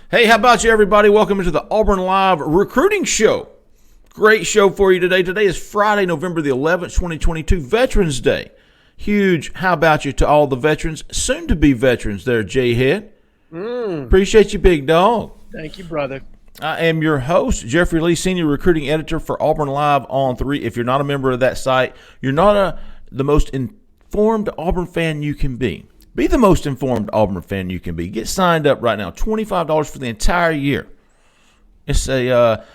Hey, how about you, everybody? Welcome to the Auburn Live Recruiting Show. Great show for you today. Today is Friday, November the 11th, 2022, Veterans Day. Huge how about you to all the veterans, soon-to-be veterans there, Jhead. Appreciate you, big dog. Thank you, brother. I am your host, Jeffrey Lee, Senior Recruiting Editor for Auburn Live on 3. If you're not a member of that site, you're not the most informed Auburn fan you can be. Be the most informed Auburn fan you can be. Get signed up right now, $25 for the entire year. It's the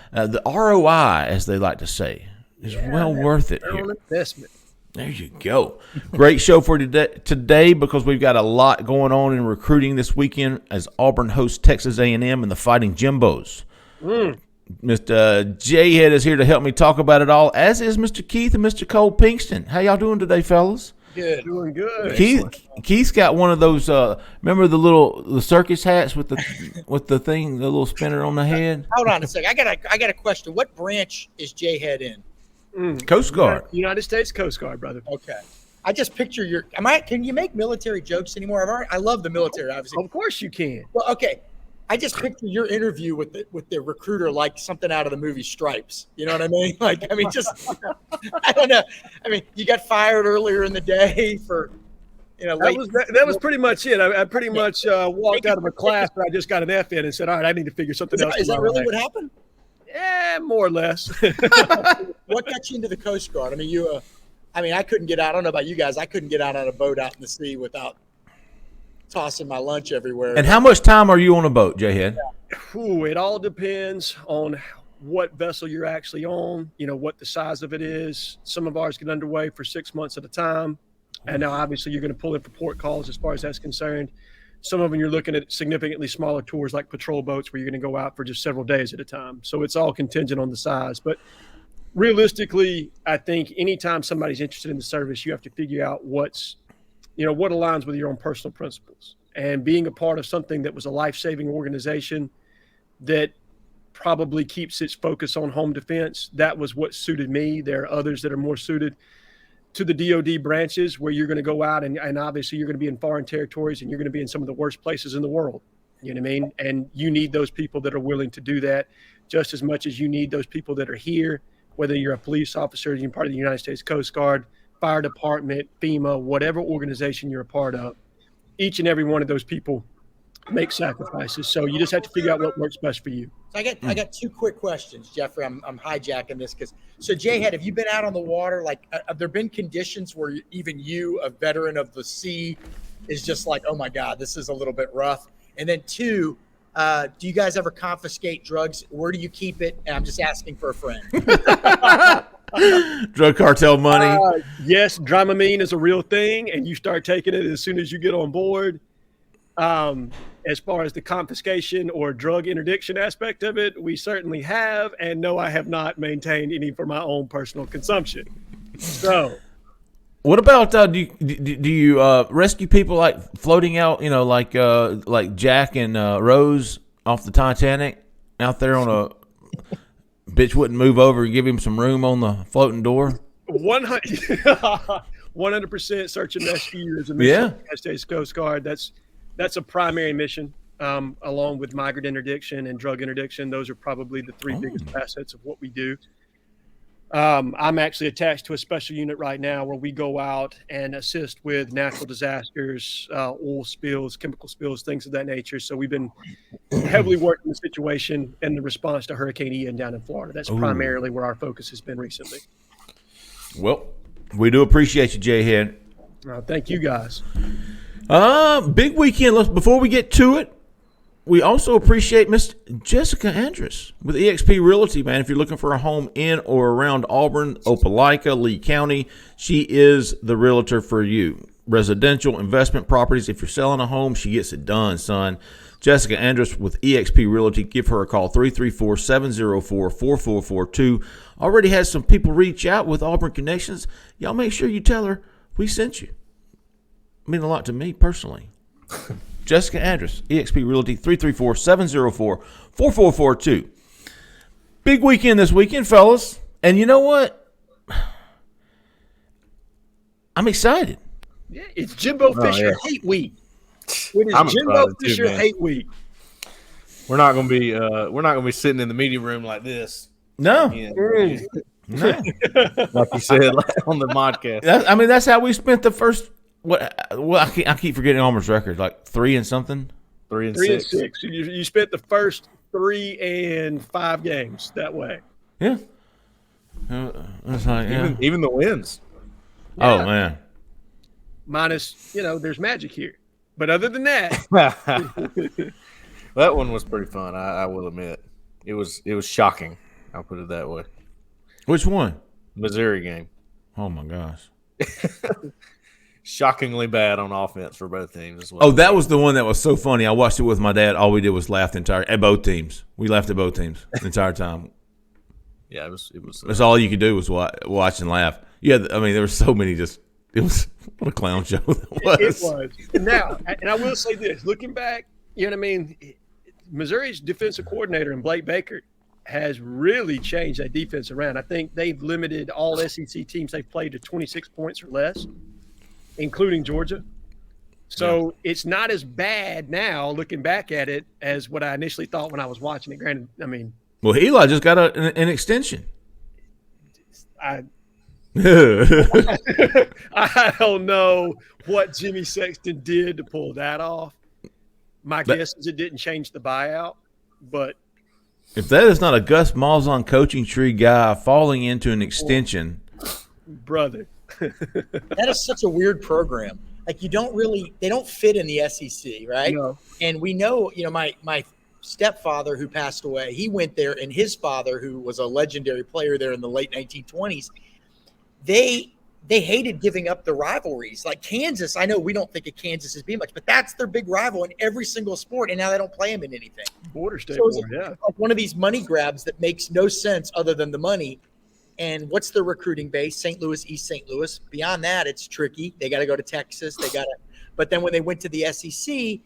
ROI, as they like to say, is well worth it here. Investment. There you go. Great show for today because we've got a lot going on in recruiting this weekend as Auburn hosts Texas A&M and the Fighting Jimbos. Mr. Jhead is here to help me talk about it all, as is Mr. Keith and Mr. Cole Pinkston. How y'all doing today, fellas? Good. Doing good. Keith's got one of those. Remember the circus hats with the thing, the little spinner on the head. Hold on a second. I got a question. What branch is Jhead in? Coast Guard. United States Coast Guard, brother. Okay. I just picture your. Can you make military jokes anymore? I love the military, obviously. Of course you can. Well, okay. I just picture your interview with the recruiter like something out of the movie Stripes. You know what I mean? Just I don't know. I mean, you got fired earlier in the day for, late. That was pretty much it. I pretty much walked out of a class that I just got an F in and said, all right, I need to figure something else out. Is that really what happened? Yeah, more or less. What got you into the Coast Guard? I mean, I couldn't get out. I don't know about you guys. I couldn't get out on a boat out in the sea without tossing my lunch everywhere. And how much time are you on a boat, Jhead? It all depends on what vessel you're actually on, what the size of it is. Some of ours get underway for 6 months at a time. And now obviously you're going to pull in for port calls as far as that's concerned. Some of them you're looking at significantly smaller tours like patrol boats where you're going to go out for just several days at a time. So it's all contingent on the size. But realistically, I think anytime somebody's interested in the service, you have to figure out what aligns with your own personal principles. And being a part of something that was a life-saving organization that probably keeps its focus on home defense, that was what suited me. There are others that are more suited to the DOD branches where you're going to go out and obviously you're going to be in foreign territories and you're going to be in some of the worst places in the world. You know what I mean? And you need those people that are willing to do that just as much as you need those people that are here, whether you're a police officer, you're part of the United States Coast Guard, fire department, FEMA, whatever organization you're a part of. Each and every one of those people make sacrifices. So you just have to figure out what works best for you. So I got two quick questions, Jeffrey. I'm hijacking this so Jhead, have you been out on the water? Have there been conditions where even you, a veteran of the sea, is just like, oh my God, this is a little bit rough? And then two, do you guys ever confiscate drugs? Where do you keep it? And I'm just asking for a friend. Drug cartel money. Yes, Dramamine is a real thing, and you start taking it as soon as you get on board. As far as the confiscation or drug interdiction aspect of it, we certainly have. And no, I have not maintained any for my own personal consumption. So, what about do you rescue people like floating out? Like Jack and Rose off the Titanic out there on a bitch wouldn't move over and give him some room on the floating door. 100% search and rescue is a mission of the United States Coast Guard. That's a primary mission, along with migrant interdiction and drug interdiction. Those are probably the three biggest facets of what we do. I'm actually attached to a special unit right now where we go out and assist with natural disasters, oil spills, chemical spills, things of that nature. So we've been heavily working the situation and the response to Hurricane Ian down in Florida. That's primarily where our focus has been recently. Well, we do appreciate you, Jhead. Thank you, guys. Big weekend. Before we get to it, we also appreciate Miss Jessica Andrus with eXp Realty, man. If you're looking for a home in or around Auburn, Opelika, Lee County, she is the realtor for you. Residential investment properties. If you're selling a home, she gets it done, son. Jessica Andrus with eXp Realty. Give her a call, 334-704-4442. Already has some people reach out with Auburn connections. Y'all make sure you tell her we sent you. Mean a lot to me personally. Jessica Andrus, eXp Realty, 334-704-4442. Big weekend this weekend, fellas. And you know what? I'm excited. Yeah, it's Jimbo Fisher Hate Week. It is Jimbo Fisher Hate Week. We're not gonna be sitting in the media room like this. No, Yeah. no. Like you said on the podcast. That's how we spent the first. I keep forgetting Auburn's record, like 3 and something. 3 and 3 6. and 6. You spent the first 3 and 5 games that way. Yeah. It's like, yeah. Even the wins. Oh Yeah. man. Minus, there's magic here. But other than that, That one was pretty fun. I will admit, it was shocking. I'll put it that way. Which one? Missouri game, Oh my gosh. shockingly bad on offense for both teams as well. Oh, that was the one that was so funny. I watched it with my dad. All we did was laugh at both teams. We laughed at both teams the entire time. Yeah, it was. That's all you could do was watch and laugh. Yeah, there were so many. It was what a clown show that was. it was. Now, and I will say this, looking back, you know what I mean? Missouri's defensive coordinator and Blake Baker has really changed that defense around. I think they've limited all SEC teams they've played to 26 points or less, including Georgia. So It's not as bad now, looking back at it, as what I initially thought when I was watching it. Granted, Well, Eli just got an extension. I don't know what Jimmy Sexton did to pull that off. My guess is it didn't change the buyout, but If that is not a Gus Malzahn coaching tree guy falling into an extension, brother, That is such a weird program. Like they don't fit in the SEC, right? No. And we know, my stepfather who passed away, he went there, and his father, who was a legendary player there in the late 1920s, they hated giving up the rivalries. Like Kansas, I know we don't think of Kansas as being much, but that's their big rival in every single sport, and now they don't play them in anything. border state So it's war, yeah. like one of these money grabs that makes no sense other than the money. And what's their recruiting base? St. Louis, East St. Louis. Beyond that, it's tricky. They got to go to Texas. But then when they went to the SEC,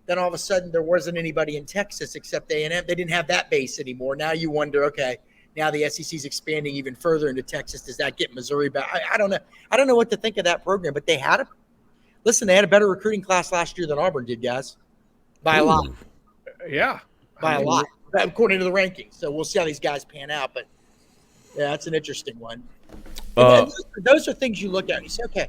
then all of a sudden there wasn't anybody in Texas except A&M. They didn't have that base anymore. Now you wonder, okay, now the SEC is expanding even further into Texas. Does that get Missouri back? I don't know. I don't know what to think of that program, but they had a better recruiting class last year than Auburn did, guys, by a lot. Yeah. By a lot, according to the rankings. So we'll see how these guys pan out. But yeah, that's an interesting one. And those are things you look at. And you say, okay,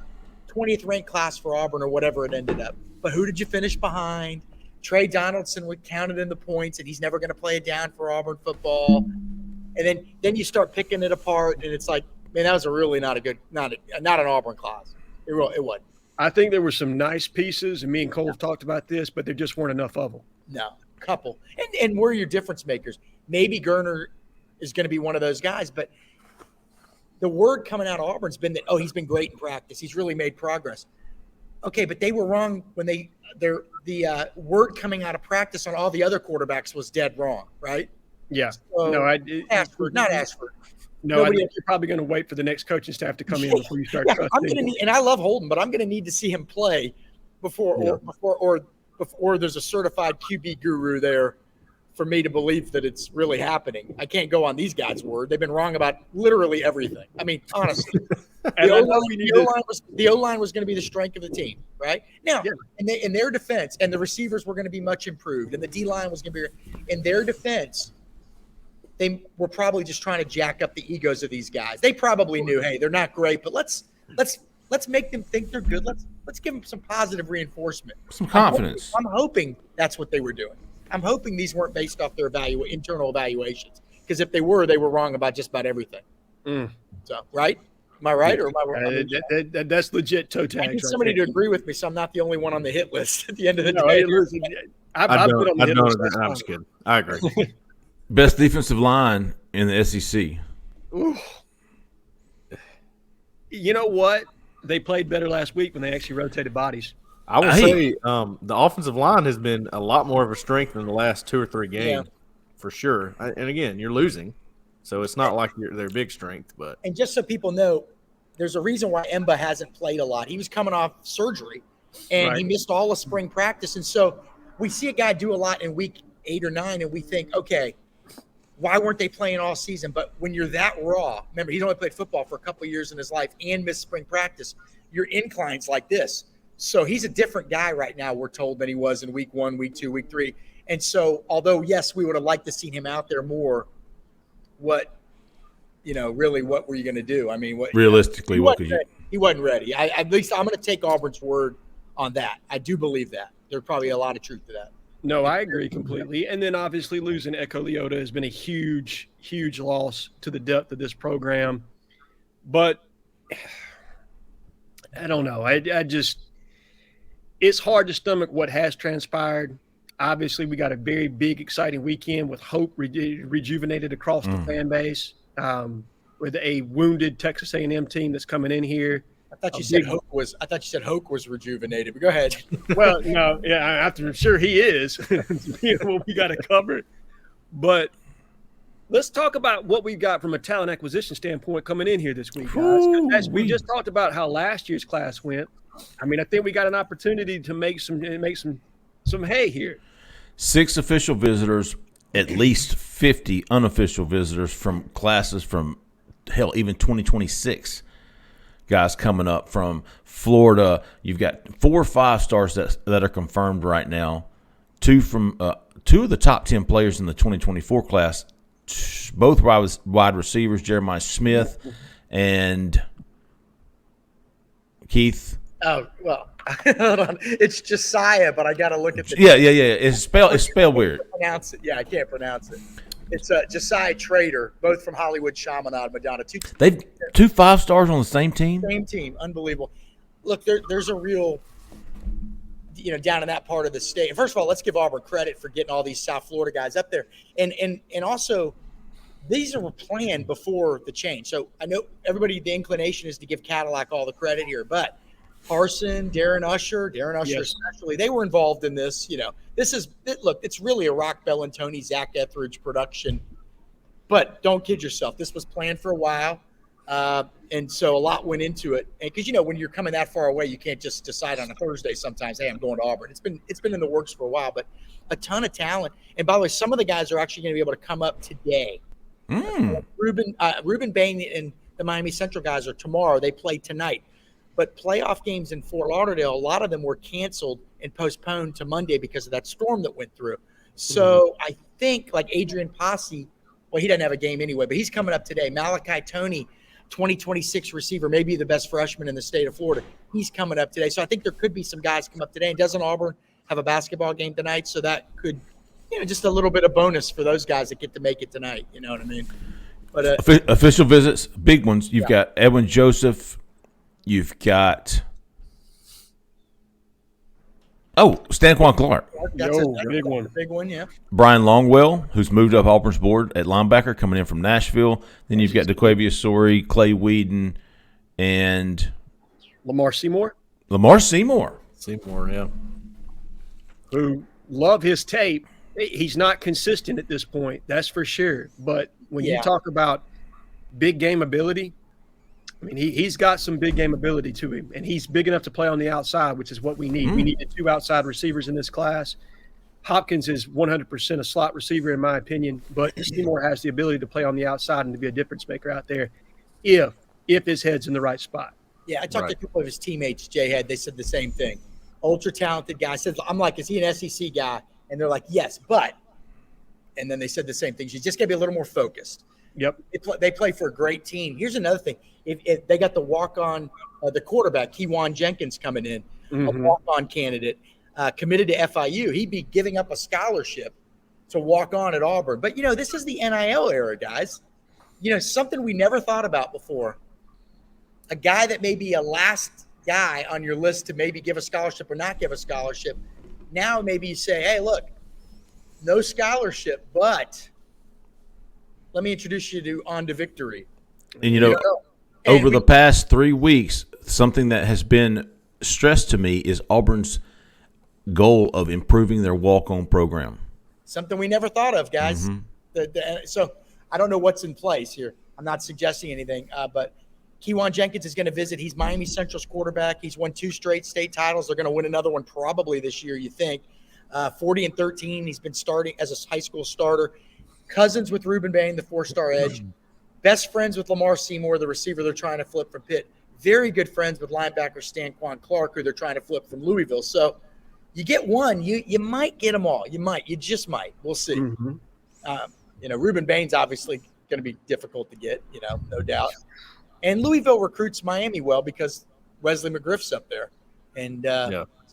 20th ranked class for Auburn or whatever it ended up. But who did you finish behind? Trey Donaldson would counted in the points, and he's never going to play it down for Auburn football. And then you start picking it apart, and it's like, man, that was a really not an Auburn class. It wasn't. I think there were some nice pieces, and me and Cole have talked about this, but there just weren't enough of them. No, couple. And we're your difference makers. Maybe Gerner is going to be one of those guys, but the word coming out of Auburn's been that, he's been great in practice. He's really made progress. Okay, but they were wrong when the word coming out of practice on all the other quarterbacks was dead wrong, right? Yeah. So, not Ashford. No, I think you're probably going to wait for the next coaching staff to come in before you start trusting. I'm going to need, and I love Holden, but I'm going to need to see him play before there's a certified QB guru there for me to believe that it's really happening. I can't go on these guys' word. They've been wrong about literally everything. I mean, honestly, the O-line was going to be the strength of the team, right? Now, in their defense, and the receivers were going to be much improved, and the D-line was going to be – in their defense, they were probably just trying to jack up the egos of these guys. They probably knew, hey, they're not great, but let's make them think they're good. Let's give them some positive reinforcement. Some confidence. I'm hoping that's what they were doing. I'm hoping these weren't based off their internal evaluations, because if they were wrong about just about everything. So, right? Am I right? Or am I wrong? That's legit toe tags. I need somebody to agree with me, so I'm not the only one on the hit list at the end of the day. Hey, listen, I've been on the hit list. I'm just kidding. I agree. Best defensive line in the SEC. Ooh. You know what? They played better last week when they actually rotated bodies. I will say the offensive line has been a lot more of a strength in the last 2 or 3 games, for sure. And again, you're losing, so it's not like they're big strength. But and just so people know, there's a reason why Emba hasn't played a lot. He was coming off surgery, and he missed all of spring practice. And so we see a guy do a lot in week 8 or 9, and we think, okay, why weren't they playing all season? But when you're that raw, remember, he's only played football for a couple of years in his life and missed spring practice, your incline's like this. So he's a different guy right now, we're told, than he was in week 1, week 2, week 3. And so, although, yes, we would have liked to see him out there more, really, what were you going to do? I mean, realistically, what could you? He wasn't ready. At least I'm going to take Auburn's word on that. I do believe that. There's probably a lot of truth to that. No, I agree completely. And then obviously losing Echo Leota has been a huge, huge loss to the depth of this program. But I don't know. I just – it's hard to stomach what has transpired. Obviously, we got a very big, exciting weekend with hope rejuvenated across the fan base, with a wounded Texas A&M team that's coming in here. I thought you said Hoke was rejuvenated. But go ahead. Well, no, yeah, I'm sure he is. We got it covered. But let's talk about what we've got from a talent acquisition standpoint coming in here this week, guys. As we just talked about how last year's class went. I mean, I think we got an opportunity to make some hay here. 6 official visitors, at least 50 unofficial visitors from classes from even 2026. Guys coming up from Florida. You've got 4 5-stars that are confirmed right now. 2 of the top 10 players in the 2024 class, both wide receivers, Jeremiah Smith and Keith. Oh, well, hold on. It's Josiah, but I got to look at the Yeah. It's spelled weird. Pronounce it. Yeah, I can't pronounce it. It's Josiah Trader, both from Hollywood Chaminade, Madonna. They've 2 5-stars on the same team? Same team. Unbelievable. Look, there's a real, down in that part of the state. First of all, let's give Auburn credit for getting all these South Florida guys up there. And also, these were planned before the change. So I know everybody, the inclination is to give Cadillac all the credit here, but Carson, Darren Usher Yes. especially, they were involved in this. It's really a Rock Bellantoni, Zach Etheridge production. But don't kid yourself. This was planned for a while. And so a lot went into it. And because, when you're coming that far away, you can't just decide on a Thursday sometimes, hey, I'm going to Auburn. It's been in the works for a while, but a ton of talent. And by the way, some of the guys are actually going to be able to come up today. Ruben Bain and the Miami Central guys are tomorrow. They play tonight. But playoff games in Fort Lauderdale, a lot of them were canceled and postponed to Monday because of that storm that went through. So I think like Adrian Posse, well, he doesn't have a game anyway, but he's coming up today. Malachi Toney, 2026 receiver, maybe the best freshman in the state of Florida. He's coming up today. So I think there could be some guys come up today. And doesn't Auburn have a basketball game tonight? So that could, just a little bit of bonus for those guys that get to make it tonight. You know what I mean? But official visits, big ones. You've got Edwin Joseph. You've got Stanquan Clark. That's a big one. Big one, yeah. Brian Longwell, who's moved up Auburn's board at linebacker, coming in from Nashville. Then you've got DeQuavia Sori, Clay Whedon, and Lamar Seymour. Seymour, yeah. Who love his tape. He's not consistent at this point, that's for sure. But when you talk about big game ability, I mean, he's got some big game ability to him, and he's big enough to play on the outside, which is what we need. We needed 2 outside receivers in this class. Hopkins is 100% a slot receiver, in my opinion, but Seymour has the ability to play on the outside and to be a difference maker out there if his head's in the right spot. Yeah, I talked to a couple of his teammates, Jhead. They said the same thing. Ultra talented guy. I'm like, is he an SEC guy? And they're like, yes, but. And then they said the same thing. He's just got to be a little more focused. Yep. They play for a great team. Here's another thing. If they got the walk-on, the quarterback, Kewan Jenkins coming in, a walk-on candidate, committed to FIU. He'd be giving up a scholarship to walk on at Auburn. But, this is the NIL era, guys. Something we never thought about before. A guy that may be a last guy on your list to maybe give a scholarship or not give a scholarship. Now maybe you say, hey, look, no scholarship, but let me introduce you to On to Victory. And, over the past 3 weeks, something that has been stressed to me is Auburn's goal of improving their walk-on program. Something we never thought of, guys. So I don't know what's in place here. I'm not suggesting anything, but Kewan Jenkins is going to visit. He's Miami Central's quarterback. He's won 2 straight state titles. They're going to win another one probably this year, you think. 40-13. He's been starting as a high school starter. Cousins with Ruben Bain, the 4-star edge. Best friends with Lamar Seymour, the receiver they're trying to flip from Pitt. very good friends with linebacker Stanquan Clark, who they're trying to flip from Louisville. So you get one, you might get them all. You just might. We'll see. Mm-hmm. Reuben Bain's obviously going to be difficult to get, no doubt. And Louisville recruits Miami well because Wesley McGriff's up there. And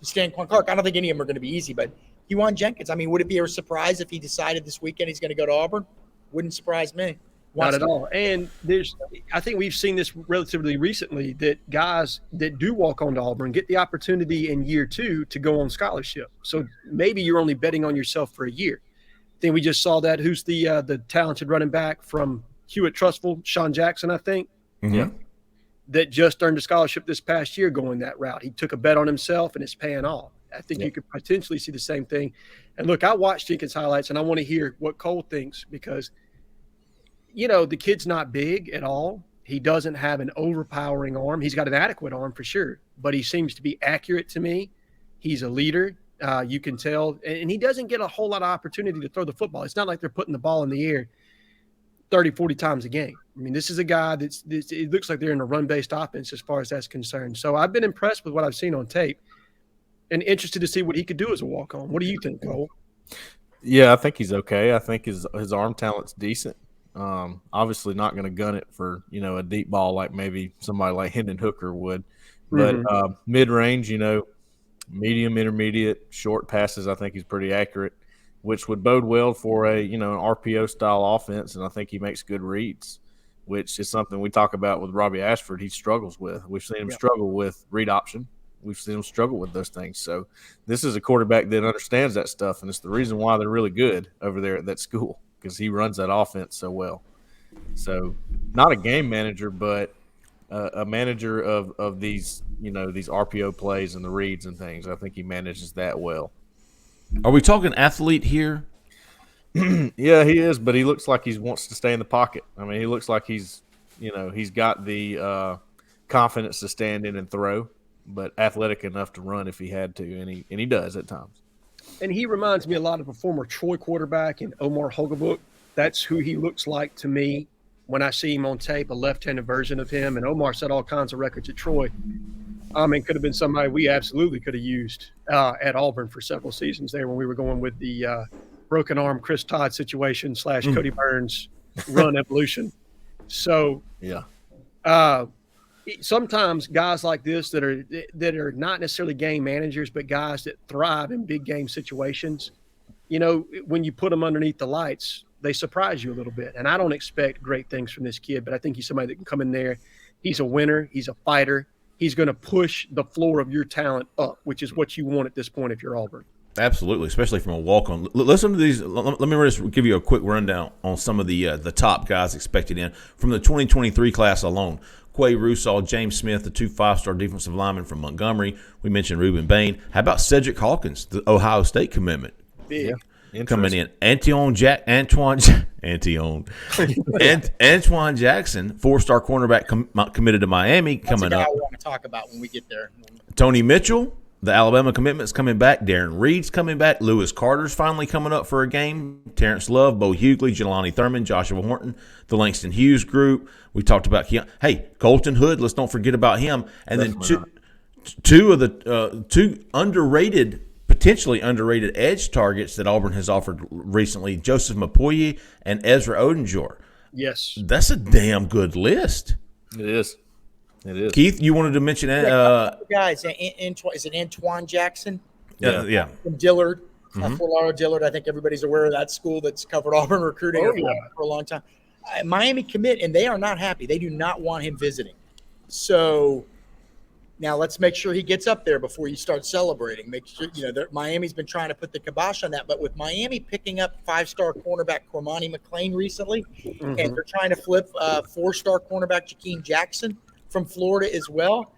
Stanquan Clark, I don't think any of them are going to be easy, but Juwan Jenkins, I mean, would it be a surprise if he decided this weekend he's going to go to Auburn? Wouldn't surprise me. Not at all. And I think we've seen this relatively recently that guys that do walk on to Auburn get the opportunity in year 2 to go on scholarship. So maybe you're only betting on yourself for a year. Then we just saw that. Who's the talented running back from Hewitt-Trussville, Sean Jackson, I think. Mm-hmm. Yeah. That just earned a scholarship this past year going that route. He took a bet on himself, and it's paying off. I think you could potentially see the same thing. And look, I watched Jenkins highlights, and I want to hear what Cole thinks because, the kid's not big at all. He doesn't have an overpowering arm. He's got an adequate arm for sure, but he seems to be accurate to me. He's a leader. You can tell. And he doesn't get a whole lot of opportunity to throw the football. It's not like they're putting the ball in the air 30, 40 times a game. I mean, this is a guy it looks like they're in a run-based offense as far as that's concerned. So I've been impressed with what I've seen on tape and interested to see what he could do as a walk-on. What do you think, Cole? Yeah, I think he's okay. I think his arm talent's decent. Obviously not going to gun it for, a deep ball like maybe somebody like Hendon Hooker would. But mid-range, medium, intermediate, short passes, I think he's pretty accurate, which would bode well for an RPO-style offense, and I think he makes good reads, which is something we talk about with Robbie Ashford he struggles with. We've seen him struggle with read option. We've seen him struggle with those things. So this is a quarterback that understands that stuff, and it's the reason why they're really good over there at that school because he runs that offense so well. So not a game manager, but a manager of these, these RPO plays and the reads and things. I think he manages that well. Are we talking athlete here? Yeah, he is, but he looks like he wants to stay in the pocket. I mean, he looks like he's got the confidence to stand in and throw, but athletic enough to run if he had to, and he does at times. And he reminds me a lot of a former Troy quarterback in Omar Hogebook. That's who he looks like to me when I see him on tape, a left-handed version of him. And Omar set all kinds of records at Troy. Could have been somebody we absolutely could have used at Auburn for several seasons there when we were going with the broken arm Chris Todd situation / Cody Burns run evolution. So sometimes guys like this that are not necessarily game managers, but guys that thrive in big game situations, when you put them underneath the lights, they surprise you a little bit. And I don't expect great things from this kid, but I think he's somebody that can come in there. He's a winner. He's a fighter. He's going to push the floor of your talent up, which is what you want at this point if you're Auburn. Absolutely, especially from a walk-on. Listen to these. Let me just give you a quick rundown on some of the top guys expected in from the 2023 class alone. Quay Russaw, James Smith, the 2 5-star defensive linemen from Montgomery. We mentioned Reuben Bain. How about Cedric Hawkins, the Ohio State commitment? Big. Yeah. Coming in. Antoine Jackson, 4-star cornerback committed to Miami. That's coming a guy up. I want to talk about when we get there. Tony Mitchell, the Alabama commitment's coming back. Darren Reed's coming back. Lewis Carter's finally coming up for a game. Terrence Love, Bo Hughley, Jelani Thurman, Joshua Horton, the Langston Hughes group. We talked about Colton Hood. Let's don't forget about him. And then two potentially underrated edge targets that Auburn has offered recently: Joseph Mapoye and Ezra Odenjor. Yes, that's a damn good list. It is. Keith, you wanted to mention guys? Is it Antoine Jackson? Yeah. From Dillard, Fort Lauderdale Dillard. I think everybody's aware of that school that's covered Auburn recruiting for a long time. Miami commit, and they are not happy. They do not want him visiting. So now let's make sure he gets up there before you start celebrating. Make sure Miami's been trying to put the kibosh on that, but with Miami picking up 5-star cornerback Cormani McClain recently, and they're trying to flip 4-star cornerback Jakeem Jackson from Florida as well.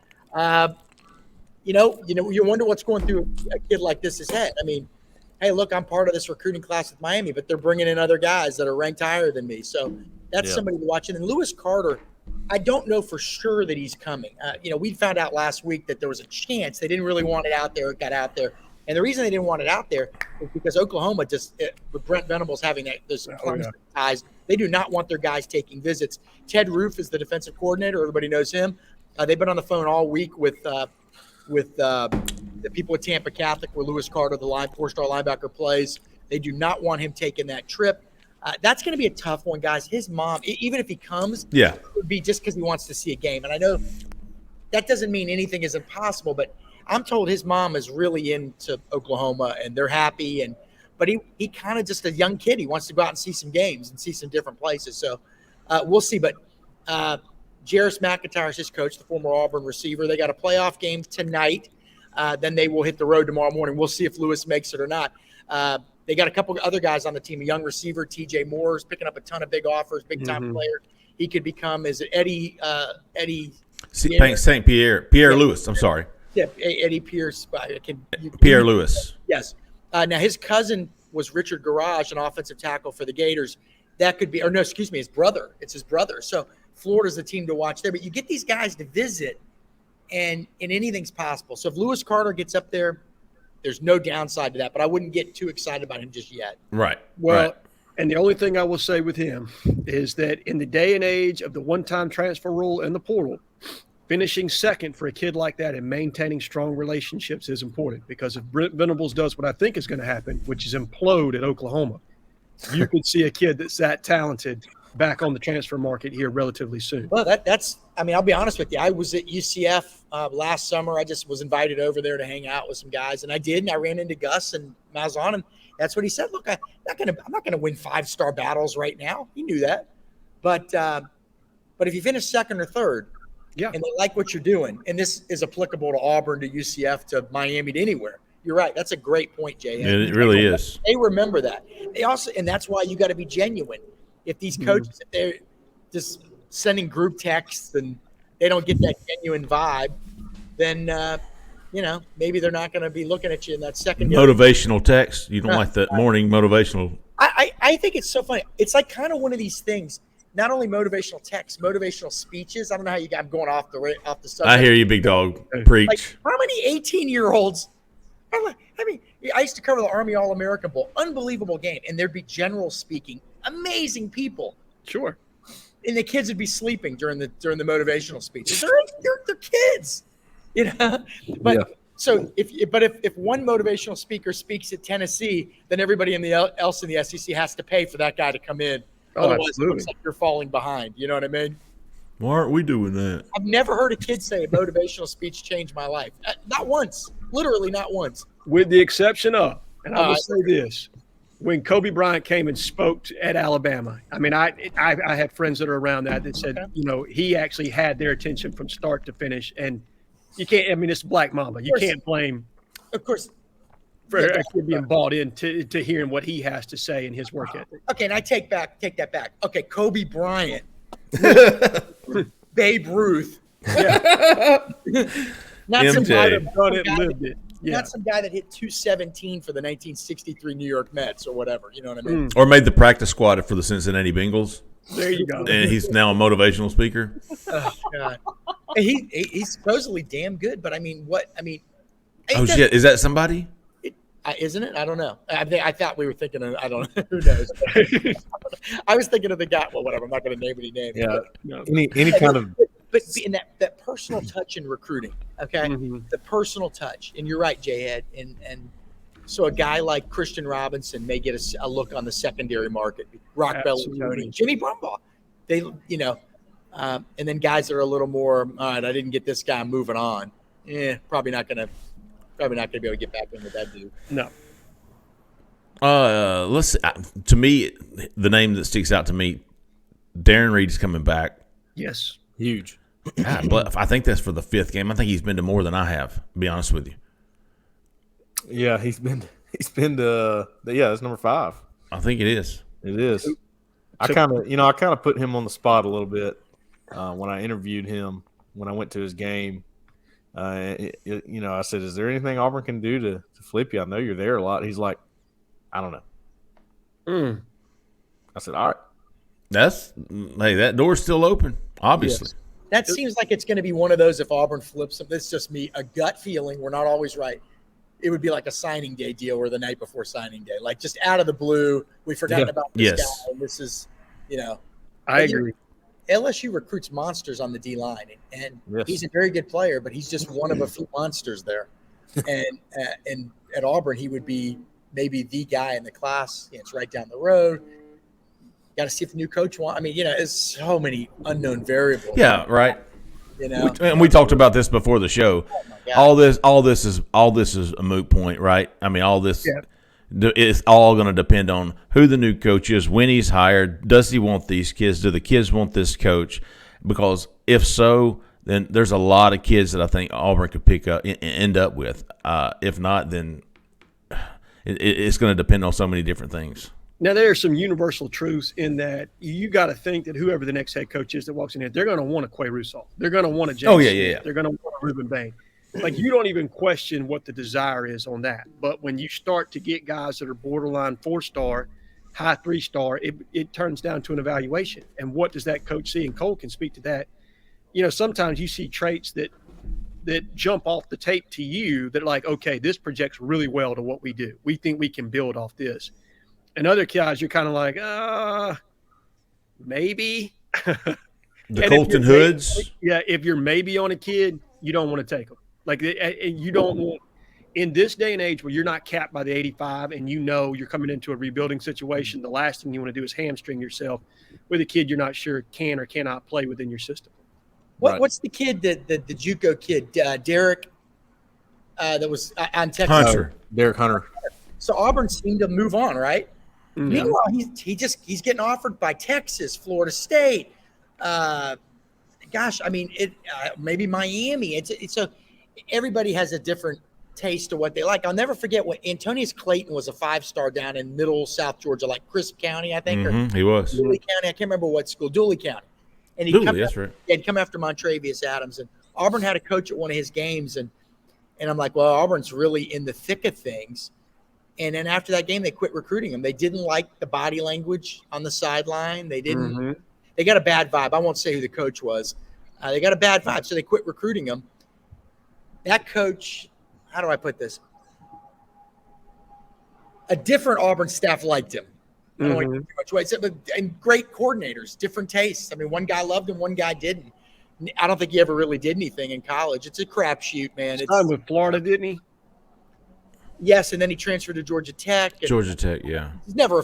You wonder what's going through a kid like this's head. I mean, hey, look, I'm part of this recruiting class with Miami, but they're bringing in other guys that are ranked higher than me. So that's somebody to watch. And then Lewis Carter, I don't know for sure that he's coming. We found out last week that there was a chance. They didn't really want it out there. It got out there. And the reason they didn't want it out there is because Oklahoma with Brent Venables having those ties, they do not want their guys taking visits. Ted Roof is the defensive coordinator. Everybody knows him. They've been on the phone all week with the people at Tampa Catholic, where Lewis Carter, the 4-star linebacker, plays. They do not want him taking that trip. That's going to be a tough one, guys. His mom, even if he comes, Yeah, it would be just because he wants to see a game. And I know that doesn't mean anything is impossible, but I'm told his mom is really into Oklahoma, and they're happy. But he kind of just a young kid. He wants to go out and see some games and see some different places. So we'll see. But Jarris McIntyre is his coach, the former Auburn receiver. They got a playoff game tonight. Then they will hit the road tomorrow morning. We'll see if Lewis makes it or not. They got a couple of other guys on the team. A young receiver, TJ Moore, is picking up a ton of big offers, big-time player. He could become – is it Eddie St. Pierre Lewis. I'm sorry. Yeah, Eddie Pierce. Pierre Lewis. Yes. Now, his cousin was Richard Garage, an offensive tackle for the Gators. That could be – or no, excuse me, his brother. It's his brother. So Florida's the team to watch there. But you get these guys to visit, and anything's possible. So if Lewis Carter gets up there, there's no downside to that. But I wouldn't get too excited about him just yet. Right. Well, right. And the only thing I will say with him is that in the day and age of the one-time transfer rule and the portal, finishing second for a kid like that and maintaining strong relationships is important, because if Brent Venables does what I think is going to happen, which is implode at Oklahoma, you could see a kid that's that talented back on the transfer market here relatively soon. Well, that's – I mean, I'll be honest with you. I was at UCF last summer. I just was invited over there to hang out with some guys, and I did, and I ran into Gus and Malzahn, and that's what he said. Look, I'm not gonna win 5-star battles right now. He knew that, but if you finish second or third, yeah, and they like what you're doing, and this is applicable to Auburn, to UCF, to Miami, to anywhere. You're right. That's a great point, Jay. It really is. They remember that. They also, and that's why you got to be genuine. If these coaches, if they're just sending group texts and they don't get that genuine vibe, then maybe they're not going to be looking at you in that secondary. Motivational text. You don't like that morning motivational. I think it's so funny. It's like kind of one of these things. Not only motivational texts, motivational speeches. I don't know how I'm going off the subject. I hear you, big dog. Preach. Like, how many 18-year-olds? I mean, I used to cover the Army All-American Bowl. Unbelievable game. And there'd be general speaking. Amazing people. Sure. And the kids would be sleeping during the motivational speeches. They're kids, But yeah. So if one motivational speaker speaks at Tennessee, then everybody else in the SEC has to pay for that guy to come in. Oh, Otherwise, absolutely. it looks like you're falling behind. You know what I mean? Why aren't we doing that? I've never heard a kid say a motivational speech changed my life. Not once. Literally not once. With the exception of, and I will say this, when Kobe Bryant came and spoke at Alabama, I mean, I had friends that are around that said, he actually had their attention from start to finish. And you can't, I mean, it's Black Mamba. You can't blame, of course, for a kid being bought in to hearing what he has to say in his work ethic. Okay, and I take that back. Okay, Kobe Bryant, Babe Ruth. Yeah. Not some guy MJ. Done it, lived it. Yeah. Not some guy that hit 217 for the 1963 New York Mets or whatever. You know what I mean? Or made the practice squad for the Cincinnati Bengals. There you go. And he's now a motivational speaker. Oh, God. He's supposedly damn good, but I mean, what? I mean, Oh, shit. Is that somebody? Isn't it? I don't know. I thought we were thinking of, I don't know. Who knows? I was thinking of the guy. Well, whatever. I'm not going to name any names. Yeah. No. Any kind of But in that personal touch in recruiting, okay, the personal touch, and you're right, Jhead, and so a guy like Christian Robinson may get a look on the secondary market. Rock Bellatoni, Jimmy Brumbaugh, they, and then guys that are a little more. All right, I didn't get this guy. I'm moving on. Probably not gonna be able to get back in with that dude. No. Let's. To me, the name that sticks out to me, Darren Reed's coming back. Yes. huge. But I think that's for the 5th game. I think he's been to more than I have, to be honest with you. Yeah, he's been to that's number 5. I think it is. It is. I kind of put him on the spot a little bit when I interviewed him when I went to his game. I said, "Is there anything Auburn can do to flip you? I know you're there a lot." He's like, "I don't know." I said, "All right." That door's still open, obviously. Yes. That seems like it's going to be one of those, if Auburn flips them, this is just me, a gut feeling. We're not always right. It would be like a signing day deal or the night before signing day. Like just out of the blue, we forgot about this guy. And this is, I agree. LSU recruits monsters on the D line, and Yes. he's a very good player, but he's just one of a few monsters there. And at Auburn, he would be maybe the guy in the class. It's right down the road. Got to see if the new coach wants. I mean, there's so many unknown variables. Yeah, right. And we talked about this before the show. Oh my God. All this is a moot point, right? I mean, all this it's all going to depend on who the new coach is, when he's hired. Does he want these kids? Do the kids want this coach? Because if so, then there's a lot of kids that I think Auburn could pick up and end up with. If not, then it's going to depend on so many different things. Now, there are some universal truths in that you got to think that whoever the next head coach is that walks in here, they're going to want a Quay Russaw. They're going to want a James Smith. They're going to want a Ruben Bain. Like, you don't even question what the desire is on that. But when you start to get guys that are borderline 4-star, high 3-star, it turns down to an evaluation. And what does that coach see? And Cole can speak to that. Sometimes you see traits that jump off the tape to you that are like, okay, this projects really well to what we do. We think we can build off this. And other guys, you're kind of like, maybe. The Colton Hoods. If you're maybe on a kid, you don't want to take them. Like, you don't want – in this day and age where you're not capped by the 85 and you're coming into a rebuilding situation, the last thing you want to do is hamstring yourself with a kid you're not sure can or cannot play within your system. What's the kid that the JUCO kid, Derek, that was on Texas? Hunter. Derek Hunter. So Auburn seemed to move on, right? Mm-hmm. Meanwhile, he's getting offered by Texas, Florida State. Maybe Miami. It's everybody has a different taste of what they like. I'll never forget when Antonius Clayton was a 5-star down in middle South Georgia, like Crisp County, I think. Mm-hmm, he was. Dooley County. I can't remember what school. Dooley County. And he'd come after Montravius Adams. And Auburn had a coach at one of his games. And I'm like, well, Auburn's really in the thick of things. And then after that game, they quit recruiting him. They didn't like the body language on the sideline. They didn't. Mm-hmm. They got a bad vibe. I won't say who the coach was. They got a bad vibe, so they quit recruiting him. That coach, how do I put this? A different Auburn staff liked him. I don't want to give too much away. And great coordinators, different tastes. I mean, one guy loved him, one guy didn't. I don't think he ever really did anything in college. It's a crapshoot, man. He signed with Florida, didn't he? Yes, and then he transferred to Georgia Tech. Georgia Tech, yeah. He's never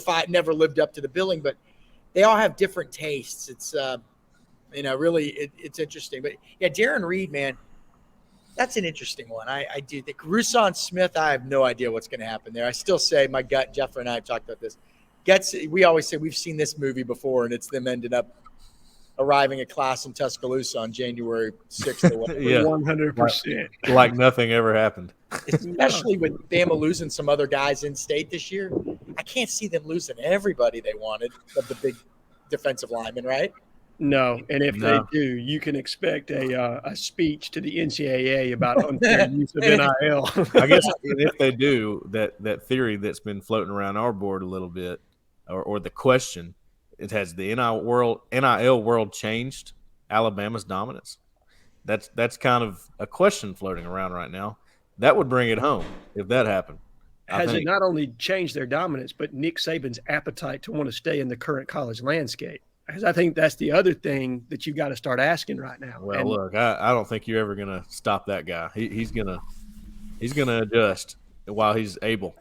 lived up to the billing, but they all have different tastes. It's really it's interesting. But yeah, Darren Reed, man, that's an interesting one. I do think Russaw and Smith, I have no idea what's going to happen there. I still say my gut, Jeffrey and I have talked about this. We always say we've seen this movie before, and it's them ended up arriving at class in Tuscaloosa on January 6th or whatever. Yeah. 100%. Like nothing ever happened. Especially with Bama losing some other guys in state this year. I can't see them losing everybody they wanted of the big defensive linemen, right? No, and if they do, you can expect a speech to the NCAA about unfair use of NIL. I guess if they do, that theory that's been floating around our board a little bit, or the question, it has the NIL world changed Alabama's dominance? That's kind of a question floating around right now. That would bring it home if that happened. Has it not only changed their dominance, but Nick Saban's appetite to want to stay in the current college landscape? Because I think that's the other thing that you got to start asking right now. Well, look, I don't think you're ever going to stop that guy. He's gonna adjust while he's able.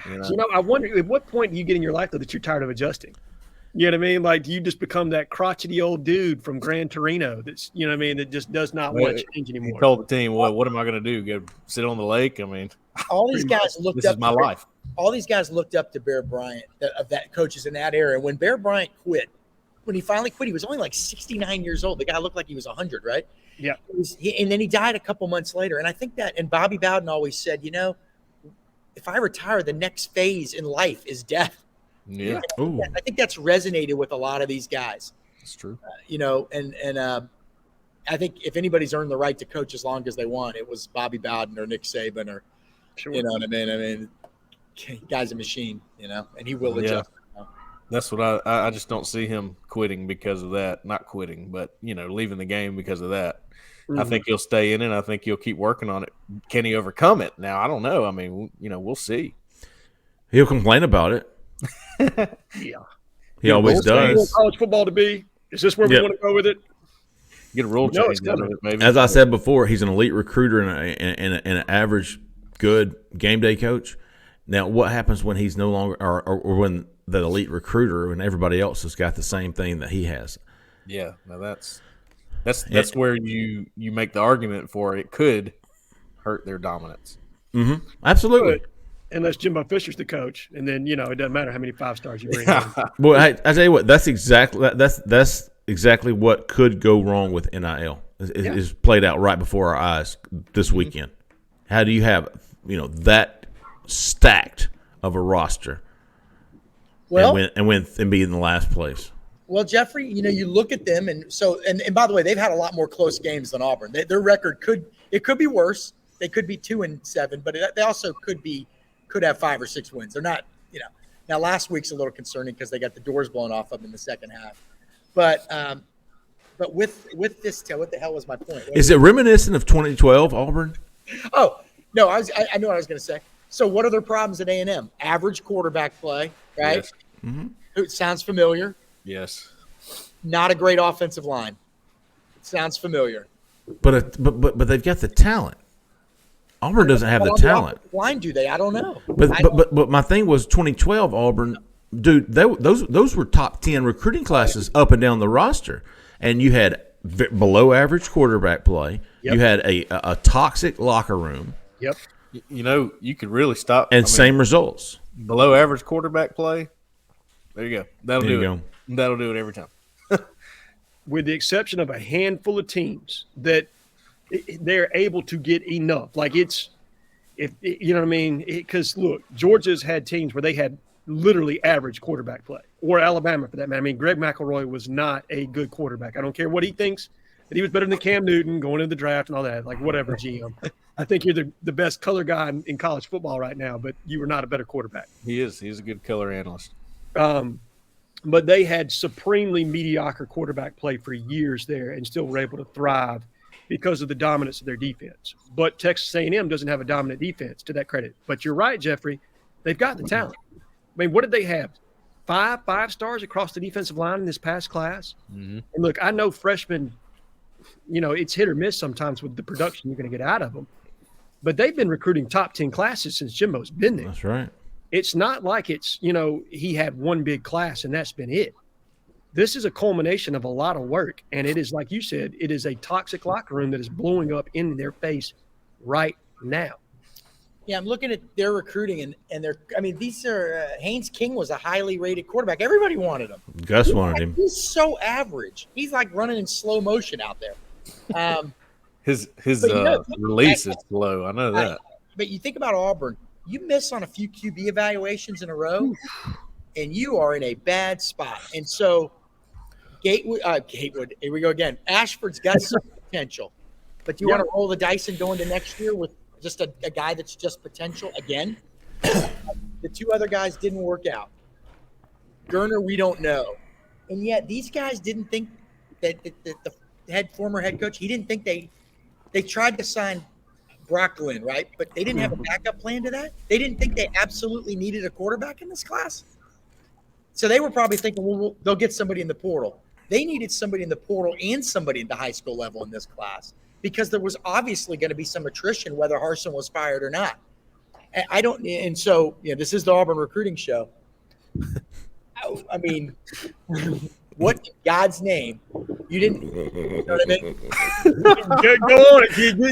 I wonder at what point do you get in your life though that you're tired of adjusting? You know what I mean? Like, do you just become that crotchety old dude from Gran Torino that's, you know what I mean, that just does not want to change anymore? He told the team, what am I going to do? Go sit on the lake? I mean, all these guys looked this up. This is my life. All these guys looked up to Bear Bryant, of that coaches in that era. When Bear Bryant quit, when he finally quit, he was only like 69 years old. The guy looked like he was 100, right? Yeah. And then he died a couple months later. And I think that, and Bobby Bowden always said, if I retire, the next phase in life is death. Yeah. I think that's resonated with a lot of these guys. That's true. I think if anybody's earned the right to coach as long as they want, it was Bobby Bowden or Nick Saban or, you know what I mean? I mean, guy's a machine, and he will adjust. Yeah. That's what I just don't see him quitting because of that. Not quitting, but, leaving the game because of that. Mm-hmm. I think he'll stay in it. I think he'll keep working on it. Can he overcome it? Now, I don't know. I mean, we'll see. He'll complain about it. Yeah. He always Is this where you want does. college football to be? Is this where we Yep. want to go with it? Get a rule No, it's change out of coming. it, maybe. As I said before, he's an elite recruiter and an average good game day coach. Now, what happens when he's no longer, or when the elite recruiter and everybody else has got the same thing that he has? Yeah, now that's where you make the argument for it could hurt their dominance. Mm-hmm. Absolutely. But unless Jimbo Fisher's the coach, and then it doesn't matter how many 5 stars you bring in. Well, I tell you what, that's exactly what could go wrong with NIL. Is played out right before our eyes this weekend. How do you have that stacked of a roster, Well, and be in the last place? Well, Jeffrey, you look at them, and by the way, they've had a lot more close games than Auburn. Their record could be worse. They could be 2-7, but they also could have 5 or 6 wins. They're not, Now last week's a little concerning because they got the doors blown off of them in the second half. But with this, what the hell was my point? Is it reminiscent of 2012 Auburn? Oh no, I know what I was going to say. So what are their problems at A&M? Average quarterback play, right? Yes. Mm-hmm. It sounds familiar. Yes. Not a great offensive line. It sounds familiar. But they've got the talent. Auburn doesn't have the talent. Line do they? I don't know. But my thing was 2012 Auburn, dude. Those were top 10 recruiting classes up and down the roster, and you had below average quarterback play. Yep. You had a toxic locker room. Yep. You could really stop. And same results. Below average quarterback play. There you go. That'll There do you it. That'll do it every time. With the exception of a handful of teams that they're able to get enough. Like you know what I mean? Because look, Georgia's had teams where they had literally average quarterback play, or Alabama for that matter. I mean, Greg McElroy was not a good quarterback. I don't care what he thinks, that he was better than Cam Newton going into the draft and all that. Like, whatever, GM. I think you're the best color guy in college football right now, but you were not a better quarterback. He is. He's a good color analyst. But they had supremely mediocre quarterback play for years there and still were able to thrive because of the dominance of their defense. But Texas A&M doesn't have a dominant defense, to that credit. But you're right, Jeffrey. They've got the talent. I mean, what did they have? 5 stars across the defensive line in this past class? Mm-hmm. And look, I know freshmen, it's hit or miss sometimes with the production you're going to get out of them. But they've been recruiting top 10 classes since Jimbo's been there. That's right. It's not like it's, he had one big class and that's been it. This is a culmination of a lot of work. And it is, like you said, it is a toxic locker room that is blowing up in their face right now. Yeah, I'm looking at their recruiting, and these are Haynes King was a highly rated quarterback. Everybody wanted him. Gus wanted him. He's so average. He's like running in slow motion out there. His But release is slow. I know that. But you think about Auburn, you miss on a few QB evaluations in a row, and you are in a bad spot. And so Gatewood, here we go again. Ashford's got some potential. But do you want to roll the dice and go into next year with just a guy that's just potential again? The 2 other guys didn't work out. Gurner, we don't know. And yet these guys didn't think that the former head coach, he didn't think they tried to sign Brock Glenn, right? But they didn't have a backup plan to that. They didn't think they absolutely needed a quarterback in this class. So they were probably thinking, well, they'll get somebody in the portal. They needed somebody in the portal and somebody at the high school level in this class because there was obviously going to be some attrition whether Harsin was fired or not. And so this is the Auburn recruiting show. I mean, what in God's name? You didn't, you know what I mean? Go on,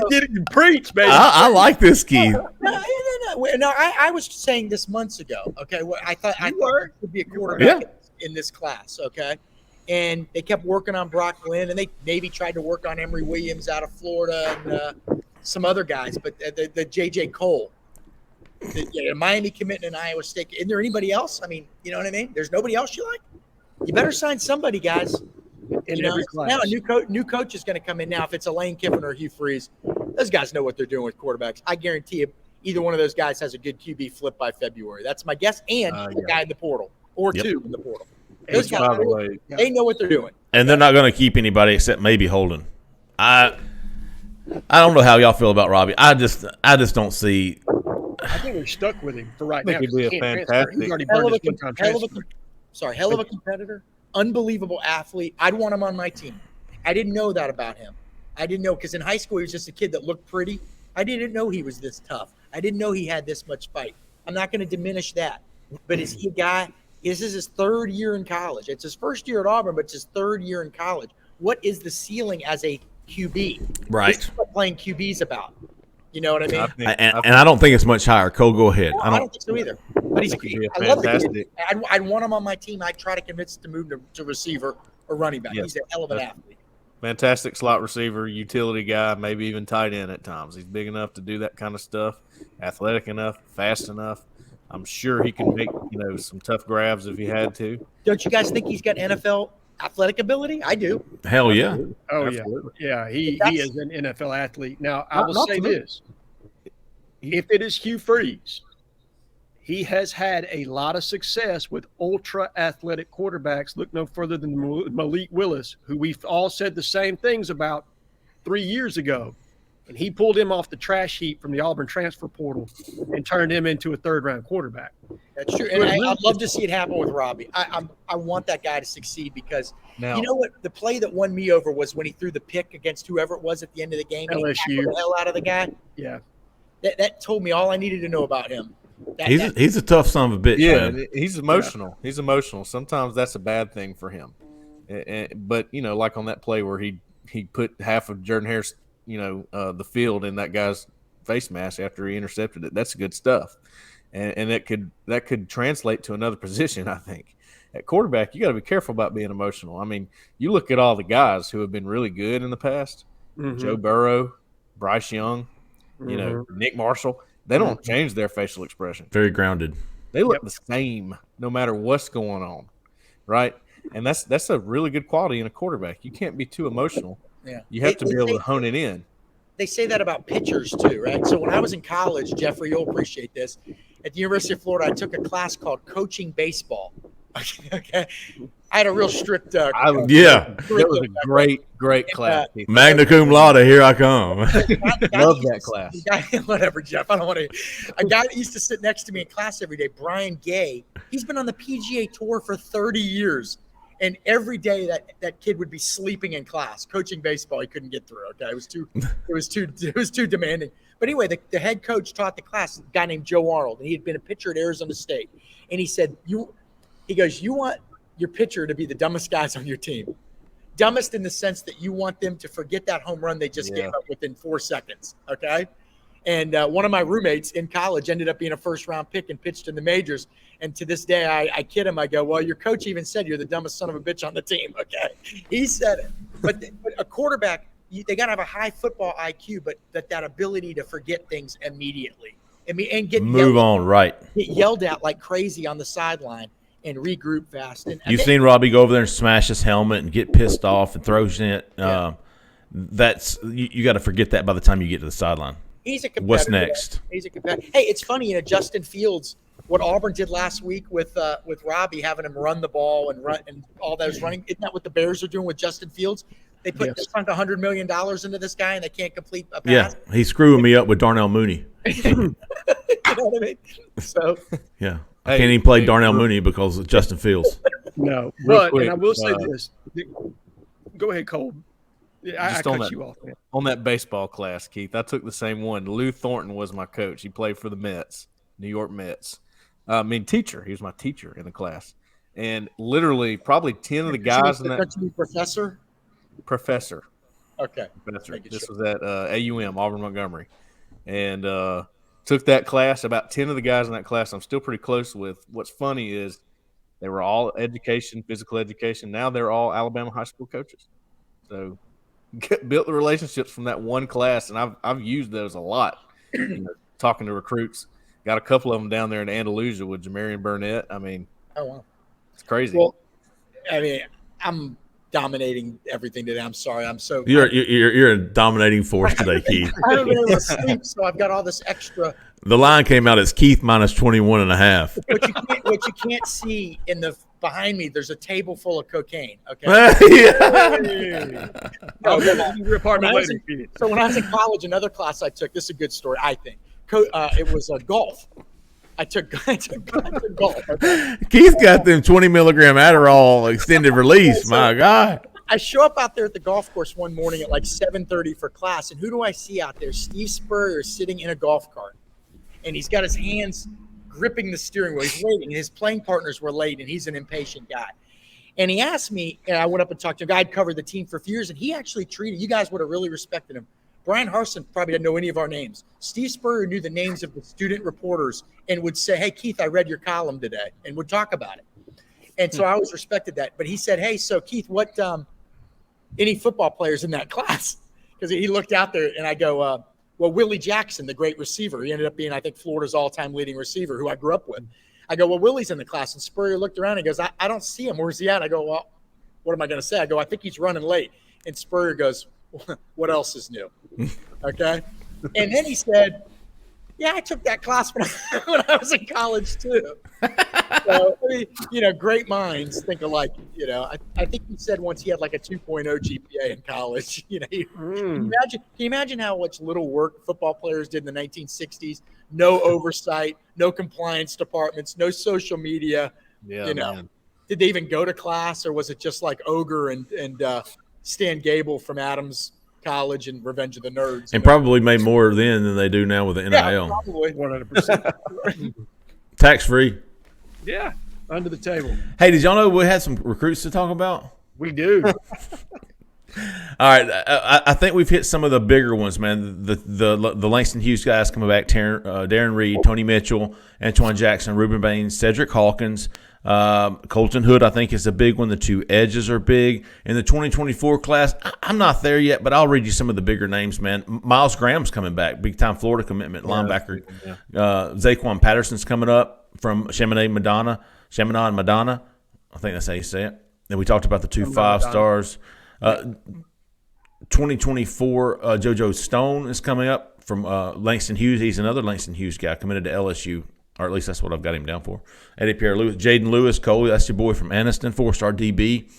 get it, preach, baby. I like this, Keith. No, I was saying this months ago. Okay, I thought there would be a quarterback in this class. Okay, and they kept working on Brock Glenn, and they maybe tried to work on Emory Williams out of Florida and some other guys, but the J.J. Cole, the Miami commitment in Iowa State. Isn't there anybody else? I mean, you know what I mean? There's nobody else you like? You better sign somebody, guys. Every class. Now a new coach is going to come in now. If it's a Lane Kiffin or Hugh Freeze, those guys know what they're doing with quarterbacks. I guarantee you, either one of those guys has a good QB flip by February. That's my guess. And a guy in the portal or 2 in the portal. Those guys, by the way, they know what they're doing. And they're not going to keep anybody except maybe Holden. I don't know how y'all feel about Robbie. I just don't see. I think we're stuck with him for right now. I think he'd be a fantastic. He's already burned his one-time transfer. hell of a competitor, unbelievable athlete. I'd want him on my team. I didn't know that about him. I didn't know because in high school he was just a kid that looked pretty. I didn't know he was this tough. I didn't know he had this much fight. I'm not going to diminish that. But is he a guy? This is his third year in college. It's his first year at Auburn, but it's his third year in college. What is the ceiling as a QB? Right. This is what playing QB's about. You know what I mean? And I don't think it's much higher. Cole, go ahead. I don't think so either. But he's I love the kid. I'd want him on my team. I'd try to convince him to move to receiver or running back. Yes. He's a hell of an athlete. Fantastic slot receiver, utility guy, maybe even tight end at times. He's big enough to do that kind of stuff, athletic enough, fast enough. I'm sure he can make, some tough grabs if he had to. Don't you guys think he's got NFL athletic ability? I do. Hell yeah. Oh, absolutely. Yeah. He is an NFL athlete. Now, I will say this. If it is Hugh Freeze, he has had a lot of success with ultra-athletic quarterbacks. Look no further than Malik Willis, who we've all said the same things about 3 years ago. And he pulled him off the trash heap from the Auburn transfer portal and turned him into a third-round quarterback. That's true. And I'd love to see it happen with Robbie. I want that guy to succeed because you know what? The play that won me over was when he threw the pick against whoever it was at the end of the game. And LSU. he tackled the hell out of the guy. Yeah. That told me all I needed to know about him. He's a tough son of a bitch, man. He's emotional. Yeah. He's emotional. Sometimes that's a bad thing for him. But, like on that play where he put half of Jordan Harris, the field in that guy's face mask after he intercepted it. That's good stuff. And that could translate to another position, I think. At quarterback, you got to be careful about being emotional. I mean, you look at all the guys who have been really good in the past, Joe Burrow, Bryce Young, Nick Marshall. They don't change their facial expression. Very grounded. They look the same no matter what's going on, right? And that's a really good quality in a quarterback. You can't be too emotional. Yeah. You have to be able to hone it in. They say that about pitchers too, right? So when I was in college, Jeffrey, you'll appreciate this. At the University of Florida, I took a class called Coaching Baseball. Okay. I had a real strict That was a great class. Magna cum laude, here I come. Love that class. Whatever, Jeff. I don't want to. A guy that used to sit next to me in class every day, Brian Gay, he's been on the PGA Tour for 30 years. And every day that kid would be sleeping in class, coaching baseball. He couldn't get through. Okay, it was too demanding. But anyway, the head coach taught the class, a guy named Joe Arnold, and he had been a pitcher at Arizona State. And he said, he goes, you want your pitcher to be the dumbest guys on your team. Dumbest in the sense that you want them to forget that home run they just gave up within 4 seconds. Okay. And one of my roommates in college ended up being a first-round pick and pitched in the majors. And to this day, I kid him. I go, well, your coach even said you're the dumbest son of a bitch on the team. Okay. He said it. But a quarterback, they got to have a high football IQ, but that ability to forget things immediately. And get yelled at like crazy on the sideline and regroup fast. You've seen Robbie go over there and smash his helmet and get pissed off and throws it. That's you got to forget that by the time you get to the sideline. He's a competitor. What's next? He's a competitor. Hey, it's funny, Justin Fields, what Auburn did last week with Robbie, having him run the ball and run and all those running. Isn't that what the Bears are doing with Justin Fields? They sunk $100 million into this guy and they can't complete a pass. Yeah, he's screwing me up with Darnell Mooney. You know what I mean? So yeah. I can't even play Darnell Mooney because of Justin Fields. No, but and I will say this. Go ahead, Cole. I cut you off, man. On that baseball class, Keith, I took the same one. Lou Thornton was my coach. He played for the Mets, New York Mets. Teacher. He was my teacher in the class. And literally probably 10 of the guys in that – Professor? Professor. Okay. Professor. This was at AUM, Auburn Montgomery. And took that class. About 10 of the guys in that class I'm still pretty close with. What's funny is they were all education, physical education. Now they're all Alabama high school coaches. So – built the relationships from that one class, and I've used those a lot. Talking to recruits, got a couple of them down there in Andalusia with Jamarian Burnett. I mean, oh wow, it's crazy. Well, I mean, I'm dominating everything today. I'm sorry. I'm so you're a dominating force today, Keith. I haven't been able to sleep, so I've got all this extra. The line came out as Keith minus 21.5. What you can't see behind me, there's a table full of cocaine. Okay. So when I was in college, another class I took, this is a good story, I think. It was golf. I took golf. Okay? Keith got them 20 milligram Adderall extended release. My God. I show up out there at the golf course one morning at like 7:30 for class, and who do I see out there? Steve Spurrier sitting in a golf cart, and he's got his hands gripping the steering wheel. He's waiting, and his playing partners were late, and he's an impatient guy. And he asked me, and I went up and talked to a guy who'd covered the team for a few years, and he actually treated – you guys would have really respected him. Brian Harson probably didn't know any of our names. Steve Spurrier knew the names of the student reporters and would say, hey, Keith, I read your column today, and would talk about it. And so I always respected that. But he said, hey, so Keith, what any football players in that class? Because he looked out there, and I go, well, Willie Jackson, the great receiver. He ended up being, I think, Florida's all-time leading receiver, who I grew up with. I go, well, Willie's in the class. And Spurrier looked around and goes, I don't see him. Where's he at? I go, well, what am I going to say? I go, I think he's running late. And Spurrier goes, what else is new? Okay. And then he said, yeah, I took that class when I was in college too. So, I mean, great minds think alike. I think he said once he had like a 2.0 GPA in college. Can you imagine how much little work football players did in the 1960s? No oversight, no compliance departments, no social media. Yeah, man. Did they even go to class, or was it just like Ogre and Stan Gable from Adams College and Revenge of the Nerds? And probably made more then than they do now with the NIL. Yeah, probably 100%. Tax free. Yeah, under the table. Hey, did y'all know we had some recruits to talk about? We do. All right, I think we've hit some of the bigger ones, man. The Langston Hughes guys coming back: Darren Reed, Tony Mitchell, Antoine Jackson, Ruben Baines, Cedric Hawkins, Colton Hood. I think is a big one. The two edges are big in the 2024 class. I'm not there yet, but I'll read you some of the bigger names, man. Miles Graham's coming back, big time Florida commitment linebacker. Yeah. Zaquan Patterson's coming up from Chaminade Madonna. I think that's how you say it. Then we talked about the two 5-stars. 2024 JoJo Stone is coming up from Langston Hughes. He's another Langston Hughes guy committed to LSU, or at least that's what I've got him down for. Eddie Pierre Lewis, Jaden Lewis, Cole, that's your boy from Anniston, 4-star DB.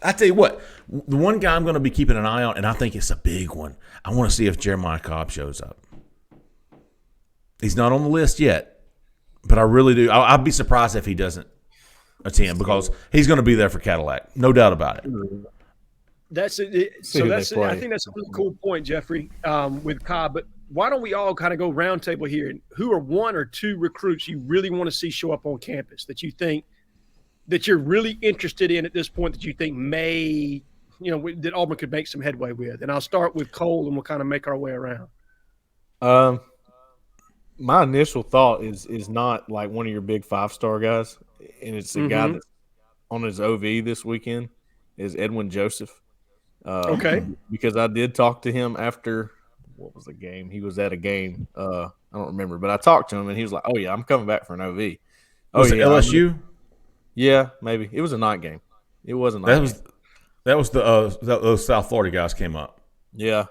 I tell you what, the one guy I'm going to be keeping an eye on, and I think it's a big one, I want to see if Jeremiah Cobb shows up. He's not on the list yet, but I really do. I'd be surprised if he doesn't attend, because he's going to be there for Cadillac, no doubt about it. That's it. So I think that's a really cool point, Jeffrey, with Cobb. But why don't we all kind of go round table here? Who are one or two recruits you really want to see show up on campus that you think that you're really interested in at this point, that you think may, that Auburn could make some headway with? And I'll start with Cole, and we'll kind of make our way around. My initial thought is not like one of your big 5-star guys, and it's a guy that's on his OV this weekend, is Edwin Joseph. Okay. Because I did talk to him after – what was the game? He was at a game. I don't remember. But I talked to him, and he was like, oh, yeah, I'm coming back for an OV. Was it LSU? Yeah, maybe. It was a night game. It was a night game. That was those South Florida guys came up. Yeah.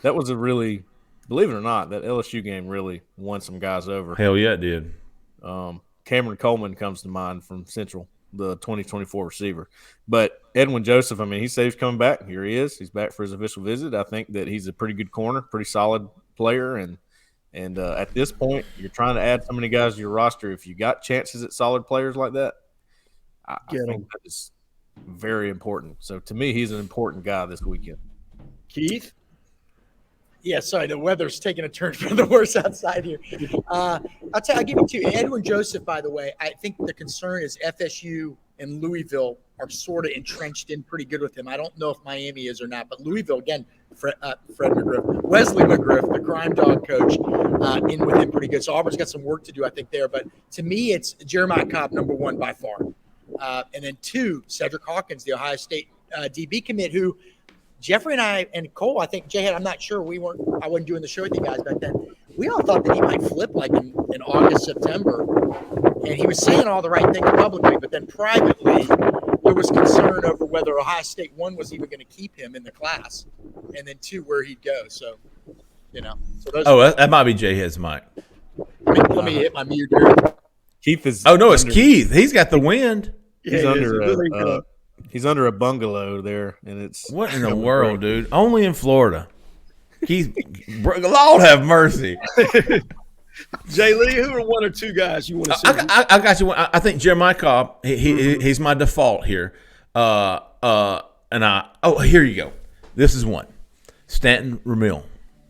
That was a really – believe it or not, that LSU game really won some guys over. Hell yeah, it did. Cameron Coleman comes to mind from Central, the 2024 receiver. But Edwin Joseph, I mean, he said he's coming back. Here he is. He's back for his official visit. I think that he's a pretty good corner, pretty solid player. And at this point, you're trying to add so many guys to your roster. If you got chances at solid players like that, I think that is very important. So, to me, he's an important guy this weekend. Keith? Yeah, sorry, the weather's taking a turn for the worse outside here. I'll give you two. Edwin Joseph, by the way, I think the concern is FSU and Louisville are sort of entrenched in pretty good with him. I don't know if Miami is or not, but Louisville, again, Fred McGriff, Wesley McGriff, the crime dog coach, in with him pretty good. So Auburn's got some work to do, I think, there. But to me, it's Jeremiah Cobb, number one by far. And then two, Cedric Hawkins, the Ohio State DB commit, who – Jeffrey and I and Cole, I think Jhead, I'm not sure. I wasn't doing the show with you guys back then. We all thought that he might flip like in August, September. And he was saying all the right things publicly, but then privately there was concern over whether Ohio State, one, was even going to keep him in the class, and then two, where he'd go. So, that might be Jhead's mic. Let me hit my mute here. Keith is. Oh, no, it's Keith. He's got the wind. He's He's under a bungalow there, and it's what in the world, dude? Only in Florida. Keith, Lord have mercy. Jay Lee, who are one or two guys you want to see? I got you. I think Jeremiah Cobb. He's my default here. Here you go. This is one. Stanton Ramil.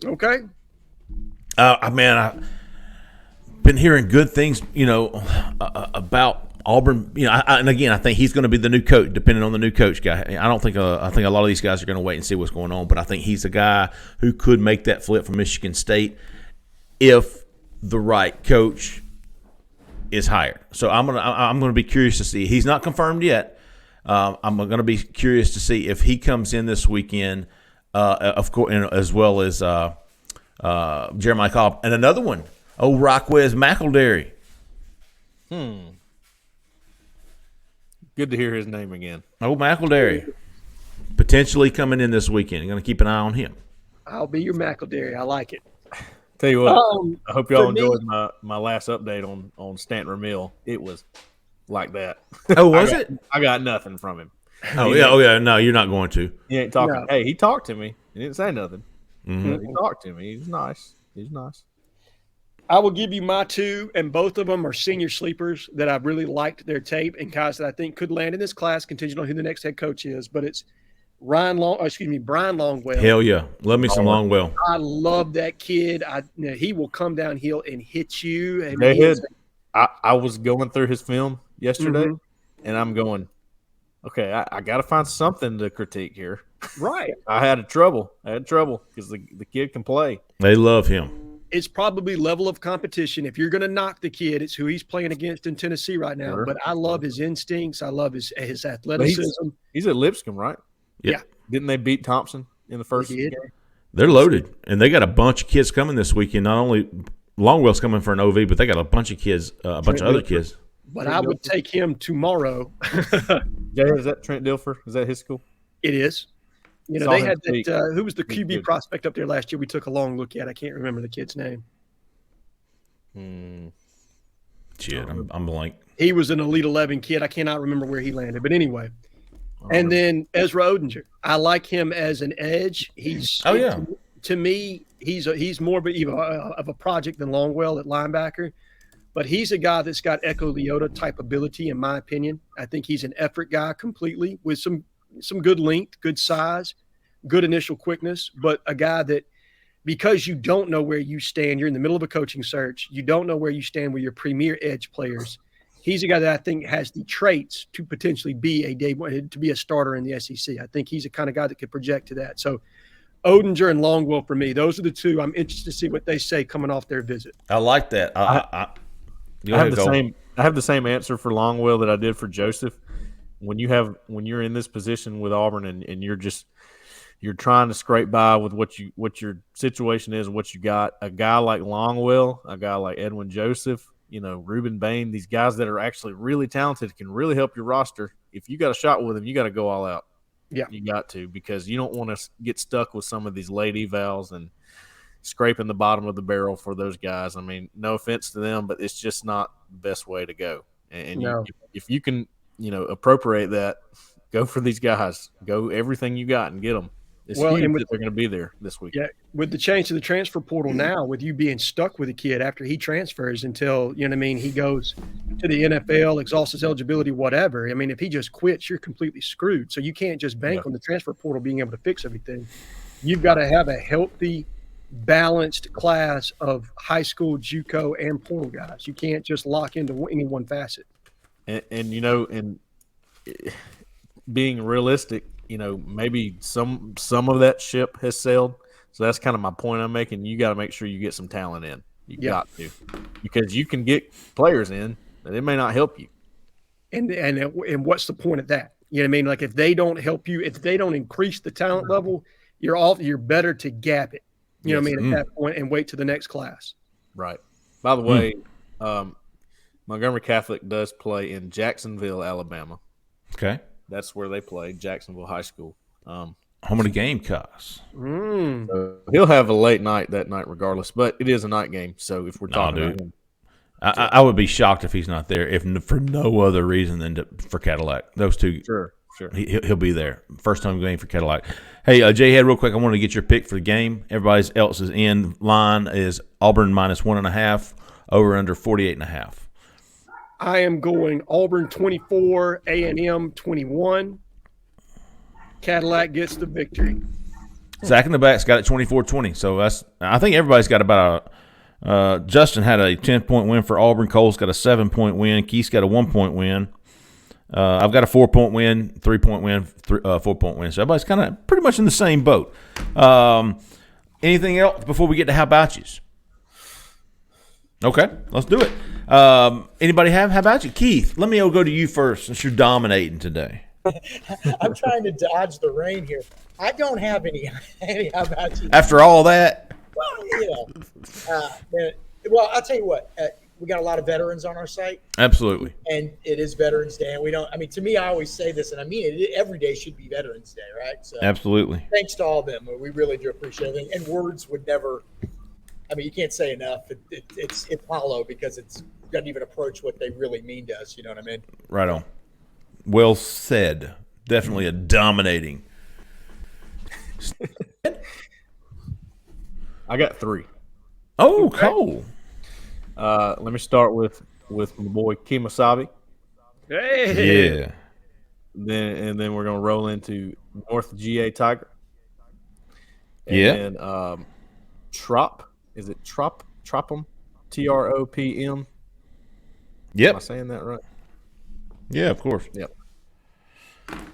Okay. I've been hearing good things, about Auburn. And again, I think he's going to be the new coach, depending on the new coach guy. I don't think. I think a lot of these guys are going to wait and see what's going on. But I think he's a guy who could make that flip from Michigan State if the right coach is hired. So I'm gonna be curious to see. He's not confirmed yet. I'm going to be curious to see if he comes in this weekend, of course, as well as Jeremiah Cobb. And another one, Rockwez McElderry. Good to hear his name again. McElderry. Potentially coming in this weekend. You're going to keep an eye on him. I'll be your McElderry. I like it. Tell you what, I hope y'all enjoyed my last update on Stanton Ramil. It was like that. Oh, was it? I got nothing from him. Oh yeah. No, you're not going to. He ain't talking. No. Hey, he talked to me. He didn't say nothing. Mm-hmm. He talked to me. He's nice. I will give you my two, and both of them are senior sleepers that I've really liked their tape and guys that I think could land in this class, contingent on who the next head coach is. But it's Brian Longwell. Hell yeah. Love me some Longwell. I love that kid. He will come downhill and hit you. And Jhead, I was going through his film yesterday, and I'm going, okay, I got to find something to critique here. Right. I had trouble because the kid can play. They love him. It's probably level of competition. If you're going to knock the kid, it's who he's playing against in Tennessee right now. Sure. But I love his instincts. I love his athleticism. He's at Lipscomb, right? Yeah. Didn't they beat Thompson in the first game? They're loaded, and they got a bunch of kids coming this weekend. Not only Longwell's coming for an OV, but they got a bunch of kids, a bunch of other kids. But I would take him tomorrow. Jay, is that Trent Dilfer? Is that his school? It is. They had that. Who was the QB prospect up there last year? We took a long look at. I can't remember the kid's name. Shit, I'm blank. He was an Elite 11 kid. I cannot remember where he landed, but anyway. And then Ezra Odinger. I like him as an edge. To me, he's more of a project than Longwell at linebacker, but he's a guy that's got Echo Leota type ability, in my opinion. I think he's an effort guy completely with some good length, good size, good initial quickness, but a guy that, because you don't know where you stand, you're in the middle of a coaching search, you don't know where you stand with your premier edge players. He's a guy that I think has the traits to potentially be a starter in the SEC. I think he's the kind of guy that could project to that. So Odinger and Longwell for me, those are the two. I'm interested to see what they say coming off their visit. I like that. I have the same answer for Longwell that I did for Joseph. When you're in this position with Auburn and you're trying to scrape by with what your situation is, what you got, a guy like Longwell, a guy like Edwin Joseph, Reuben Bain, these guys that are actually really talented can really help your roster. If you got a shot with them, you got to go all out. Yeah, you got to, because you don't want to get stuck with some of these late evals and scraping the bottom of the barrel for those guys. I mean, no offense to them, but it's just not the best way to go. And if you can, appropriate that, go for these guys. Go everything you got and get them. It's huge that they're going to be there this week. Yeah, with the change to the transfer portal now, with you being stuck with a kid after he transfers until, he goes to the NFL, exhausts his eligibility, whatever. I mean, if he just quits, you're completely screwed. So you can't just bank on the transfer portal being able to fix everything. You've got to have a healthy, balanced class of high school, JUCO, and portal guys. You can't just lock into any one facet. And being realistic, maybe some of that ship has sailed. So that's kind of my point I'm making. You got to make sure you get some talent in. You got to, because you can get players in, but it may not help you. And what's the point of that? You know what I mean? Like, if they don't help you, if they don't increase the talent level, you're better to gap it. You know what I mean? At that point, and wait to the next class. Right. By the way, Montgomery Catholic does play in Jacksonville, Alabama. Okay. That's where they play, Jacksonville High School. Home of the Gamecocks. So he'll have a late night that night regardless, but it is a night game. So if we're talking about him. I would be shocked if he's not there, if for no other reason than for Cadillac. Those two sure. He'll be there. First time game for Cadillac. Hey, Jhead, real quick, I want to get your pick for the game. Everybody else's end line is Auburn -1.5, over under 48.5. I am going Auburn 24, A&M 21. Cadillac gets the victory. Zach in the back's got it 24-20. So I think everybody's got about Justin had a 10-point win for Auburn. Cole's got a 7-point win. Keith's got a 1-point win. I've got a 4-point win, 3-point win, 4-point win. So everybody's kind of pretty much in the same boat. Anything else before we get to how about yous? Okay, let's do it. Anybody have how about you? Keith, let me go to you first since you're dominating today. I'm trying to dodge the rain here. I don't have any how about you? After all that? Well, well, I'll tell you what. We got a lot of veterans on our site. Absolutely. And it is Veterans Day. And to me, I always say this, and I mean it, every day should be Veterans Day, right? So absolutely. Thanks to all of them. We really do appreciate it. And words would never, you can't say enough. It's hollow because it doesn't even approach what they really mean to us. You know what I mean? Right on. Well said. Definitely a dominating. I got 3. Oh, Cole. Let me start with my boy Kemosabe. Hey. Yeah. Then we're gonna roll into North GA Tiger. Yeah. And Trop. Is it Tropum? TROPM. Yep. Am I saying that right? Yeah, of course. Yep.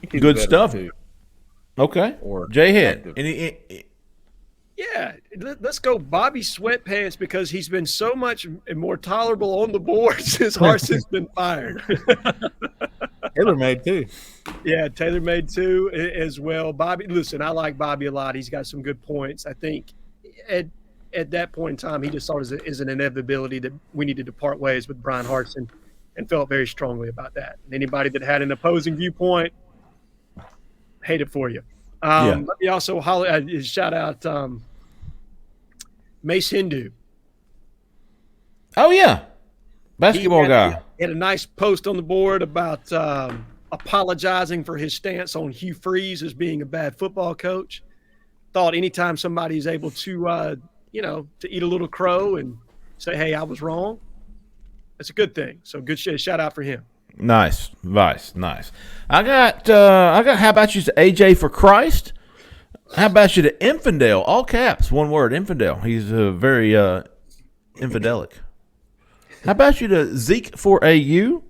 Good stuff. Okay. Or Jhead. Yeah, let's go Bobby Sweatpants because he's been so much more tolerable on the board since Harson's been fired. Taylor made 2. Yeah, Taylor made 2 as well. Bobby, listen, I like Bobby a lot. He's got some good points. I think at that point in time, he just saw it as an inevitability that we needed to part ways with Brian Harsin and felt very strongly about that. And anybody that had an opposing viewpoint, hate it for you. Let me also shout out Mace Hindu. Oh, yeah. Basketball guy. He had a nice post on the board about apologizing for his stance on Hugh Freeze as being a bad football coach. Thought anytime somebody is able to, to eat a little crow and say, hey, I was wrong, that's a good thing. So good shout out for him. Nice. Nice. I got how about you to AJ for Christ? How about you to Infidel? All caps, one word, Infidel. He's very infidelic. How about you to Zeke for AU?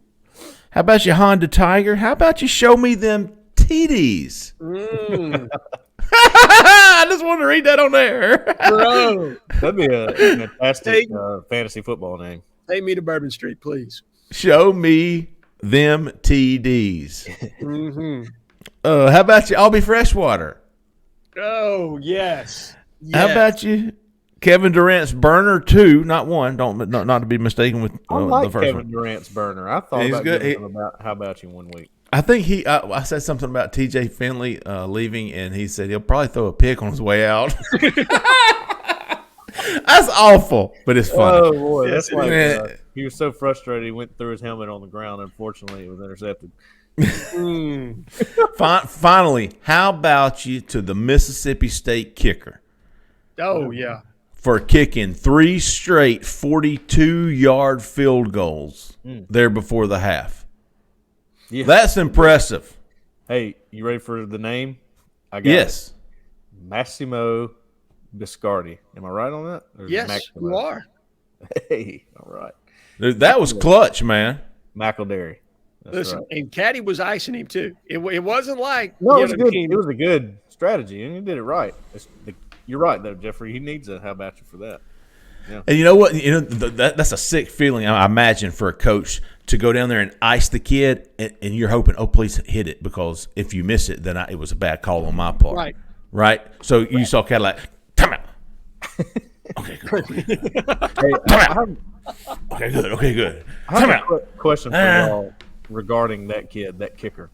How about you Honda Tiger? How about you show me them TDs? I just wanted to read that on there. Bro. That'd be a fantastic fantasy football name. Take me to Bourbon Street, please. Show me them TDs. Mm-hmm. How about you Albie Freshwater? Oh, yes. How about you Kevin Durant's burner 2, not 1. Not to be mistaken with I like the first Kevin one. Durant's burner. I thought He's about good. giving him about how about you one week. I think I said something about TJ Finley leaving, and he said he'll probably throw a pick on his way out. That's awful, but it's funny. Oh boy, Yes, that's like he was so frustrated he went through his helmet on the ground. Unfortunately, it was intercepted. Finally, how about you to the Mississippi State kicker Oh, yeah. for kicking 3 straight 42-yard field goals there before the half? Yeah. That's impressive. Hey, you ready for the name? I got Yes. it. Massimo Biscardi. Am I right on that? Or is it Yes, Maximo? you are. Hey, all right. Dude, that was clutch, man. McElderry. That's Listen, right. and Caddy was icing him too. It wasn't like No, it you was know, good. King- It was a good strategy, and you did it right. You're right, though, Jeffrey. He needs a how about you for that. And you know what? That's a sick feeling, I imagine, for a coach to go down there and ice the kid, and you're hoping, oh, please hit it, because if you miss it, then it was a bad call on my part. Right? So you saw Cadillac, time out. Okay, good. Okay, good. I Time have out. a question for y'all regarding that kid, that kicker.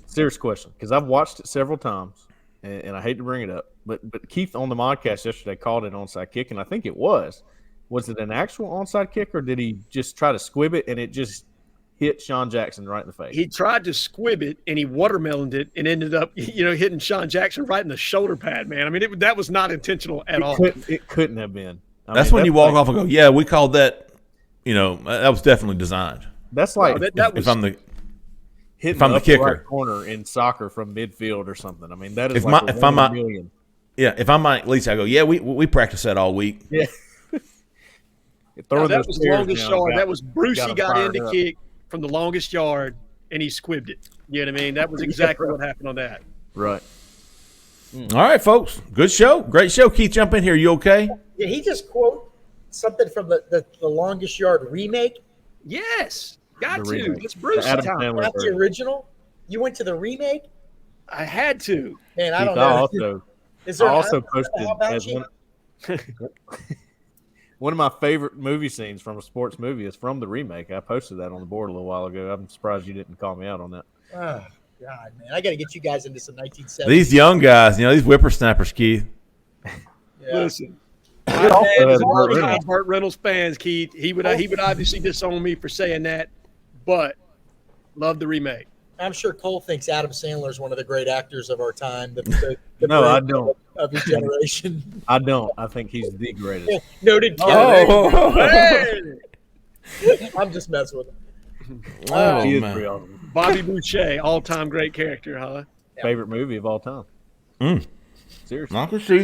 Serious question, because I've watched it several times, and I hate to bring it up, but Keith on the podcast yesterday called it onside kick, and I think it was. Was it an actual onside kick, or did he just try to squib it and it just hit Sean Jackson right in the face. He tried to squib it and he watermeloned it and ended up, hitting Sean Jackson right in the shoulder pad, man. I mean, that was not intentional at all. It couldn't have been. That's when you walk off and go, yeah, we called that, that was definitely designed. That's like if I'm the kicker right corner in soccer from midfield or something. I mean, that is if I'm million. Yeah, if I'm Mike Leach, I go, yeah, we practiced that all week. Yeah. That was the longest yard. That was Brucey got in to kick from the longest yard, and he squibbed it. You know what I mean? That was exactly what happened on that. Right. All right, folks. Good show. Great show. Keith, jump in here. You okay? Did he just quote something from the longest yard remake? Yes. Got to. Remake. It's Brucey Not time. the original? You went to the remake? I had to. Man, I don't know. I also posted one of my favorite movie scenes from a sports movie is from the remake. I posted that on the board a little while ago. I'm surprised you didn't call me out on that. Oh, God, man. I got to get you guys into some 1970s. These young guys, these whippersnappers, Keith. Yeah. Listen. Burt Reynolds fans, Keith. He would obviously disown me for saying that, but love the remake. I'm sure Cole thinks Adam Sandler is one of the great actors of our time. No, I don't. Of his generation. I don't. I think he's the greatest. Noted. Hey! I'm just messing with him. He is man. pretty awesome. Bobby Boucher, all-time great character, huh? Favorite movie of all time. Seriously. I could see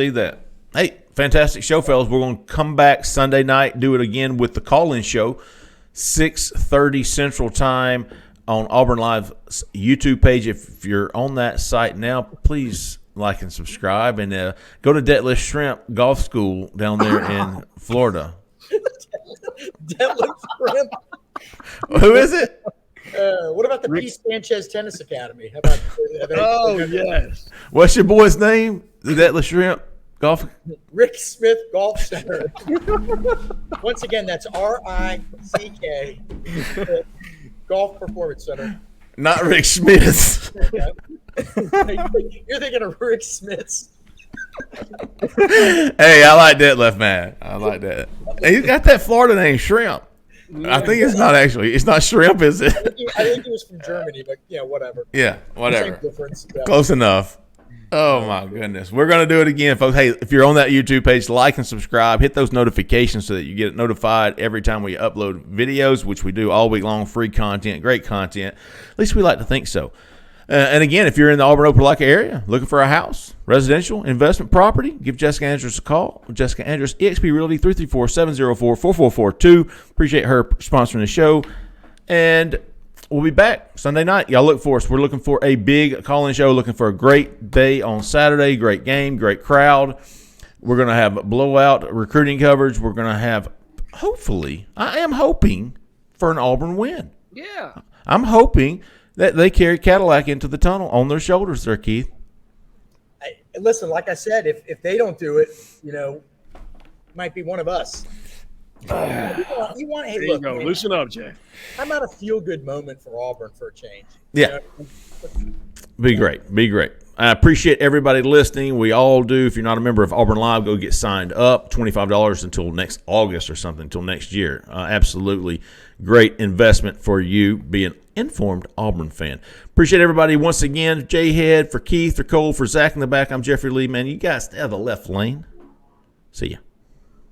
that. Hey, fantastic show, fellas. We're going to come back Sunday night, do it again with the call-in show, 6:30 Central Time on Auburn Live's YouTube page. If you're on that site now, please like and subscribe. And go to Detlef Shrimp Golf School down there in Florida. Detlef Shrimp. Who is it? What about the Peace Sanchez Tennis Academy? How about? Yes. What's your boy's name? The Detlef Shrimp Golf. Rick Smith Golf Center. Once again, that's RICK Golf Performance Center. Not Rick Smith's. You're thinking of Rick Smith's. Hey, I like Detlef, man. I like that. Hey, you got that Florida name, Shrimp. I think it's not shrimp, is it? I think he was from Germany, but whatever. Yeah, whatever. Same difference. Yeah. Close enough. Oh, my goodness. We're going to do it again, folks. Hey, if you're on that YouTube page, like and subscribe. Hit those notifications so that you get notified every time we upload videos, which we do all week long. Free content, great content. At least we like to think so. And again, if you're in the Auburn Opelika area, looking for a house, residential, investment property, give Jessica Andrews a call. Jessica Andrews, eXp Realty, 334-704-4442. Appreciate her sponsoring the show. And we'll be back Sunday night. Y'all look for us. We're looking for a big call-in show, looking for a great day on Saturday, great game, great crowd. We're going to have blowout recruiting coverage. We're going to have, hopefully, I am hoping for an Auburn win. Yeah. I'm hoping that they carry Cadillac into the tunnel on their shoulders there, Keith. Listen, like I said, if they don't do it, might be one of us. You want There you go. Loosen up, Jay. How about a feel-good moment for Auburn for a change? Yeah. Be great. I appreciate everybody listening. We all do. If you're not a member of Auburn Live, go get signed up. $25 until next August or something, until next year. Absolutely great investment for you, be an informed Auburn fan. Appreciate everybody once again. Jhead, for Keith, for Cole, for Zach in the back. I'm Jeffrey Lee. Man, you guys stay out of the left lane. See ya.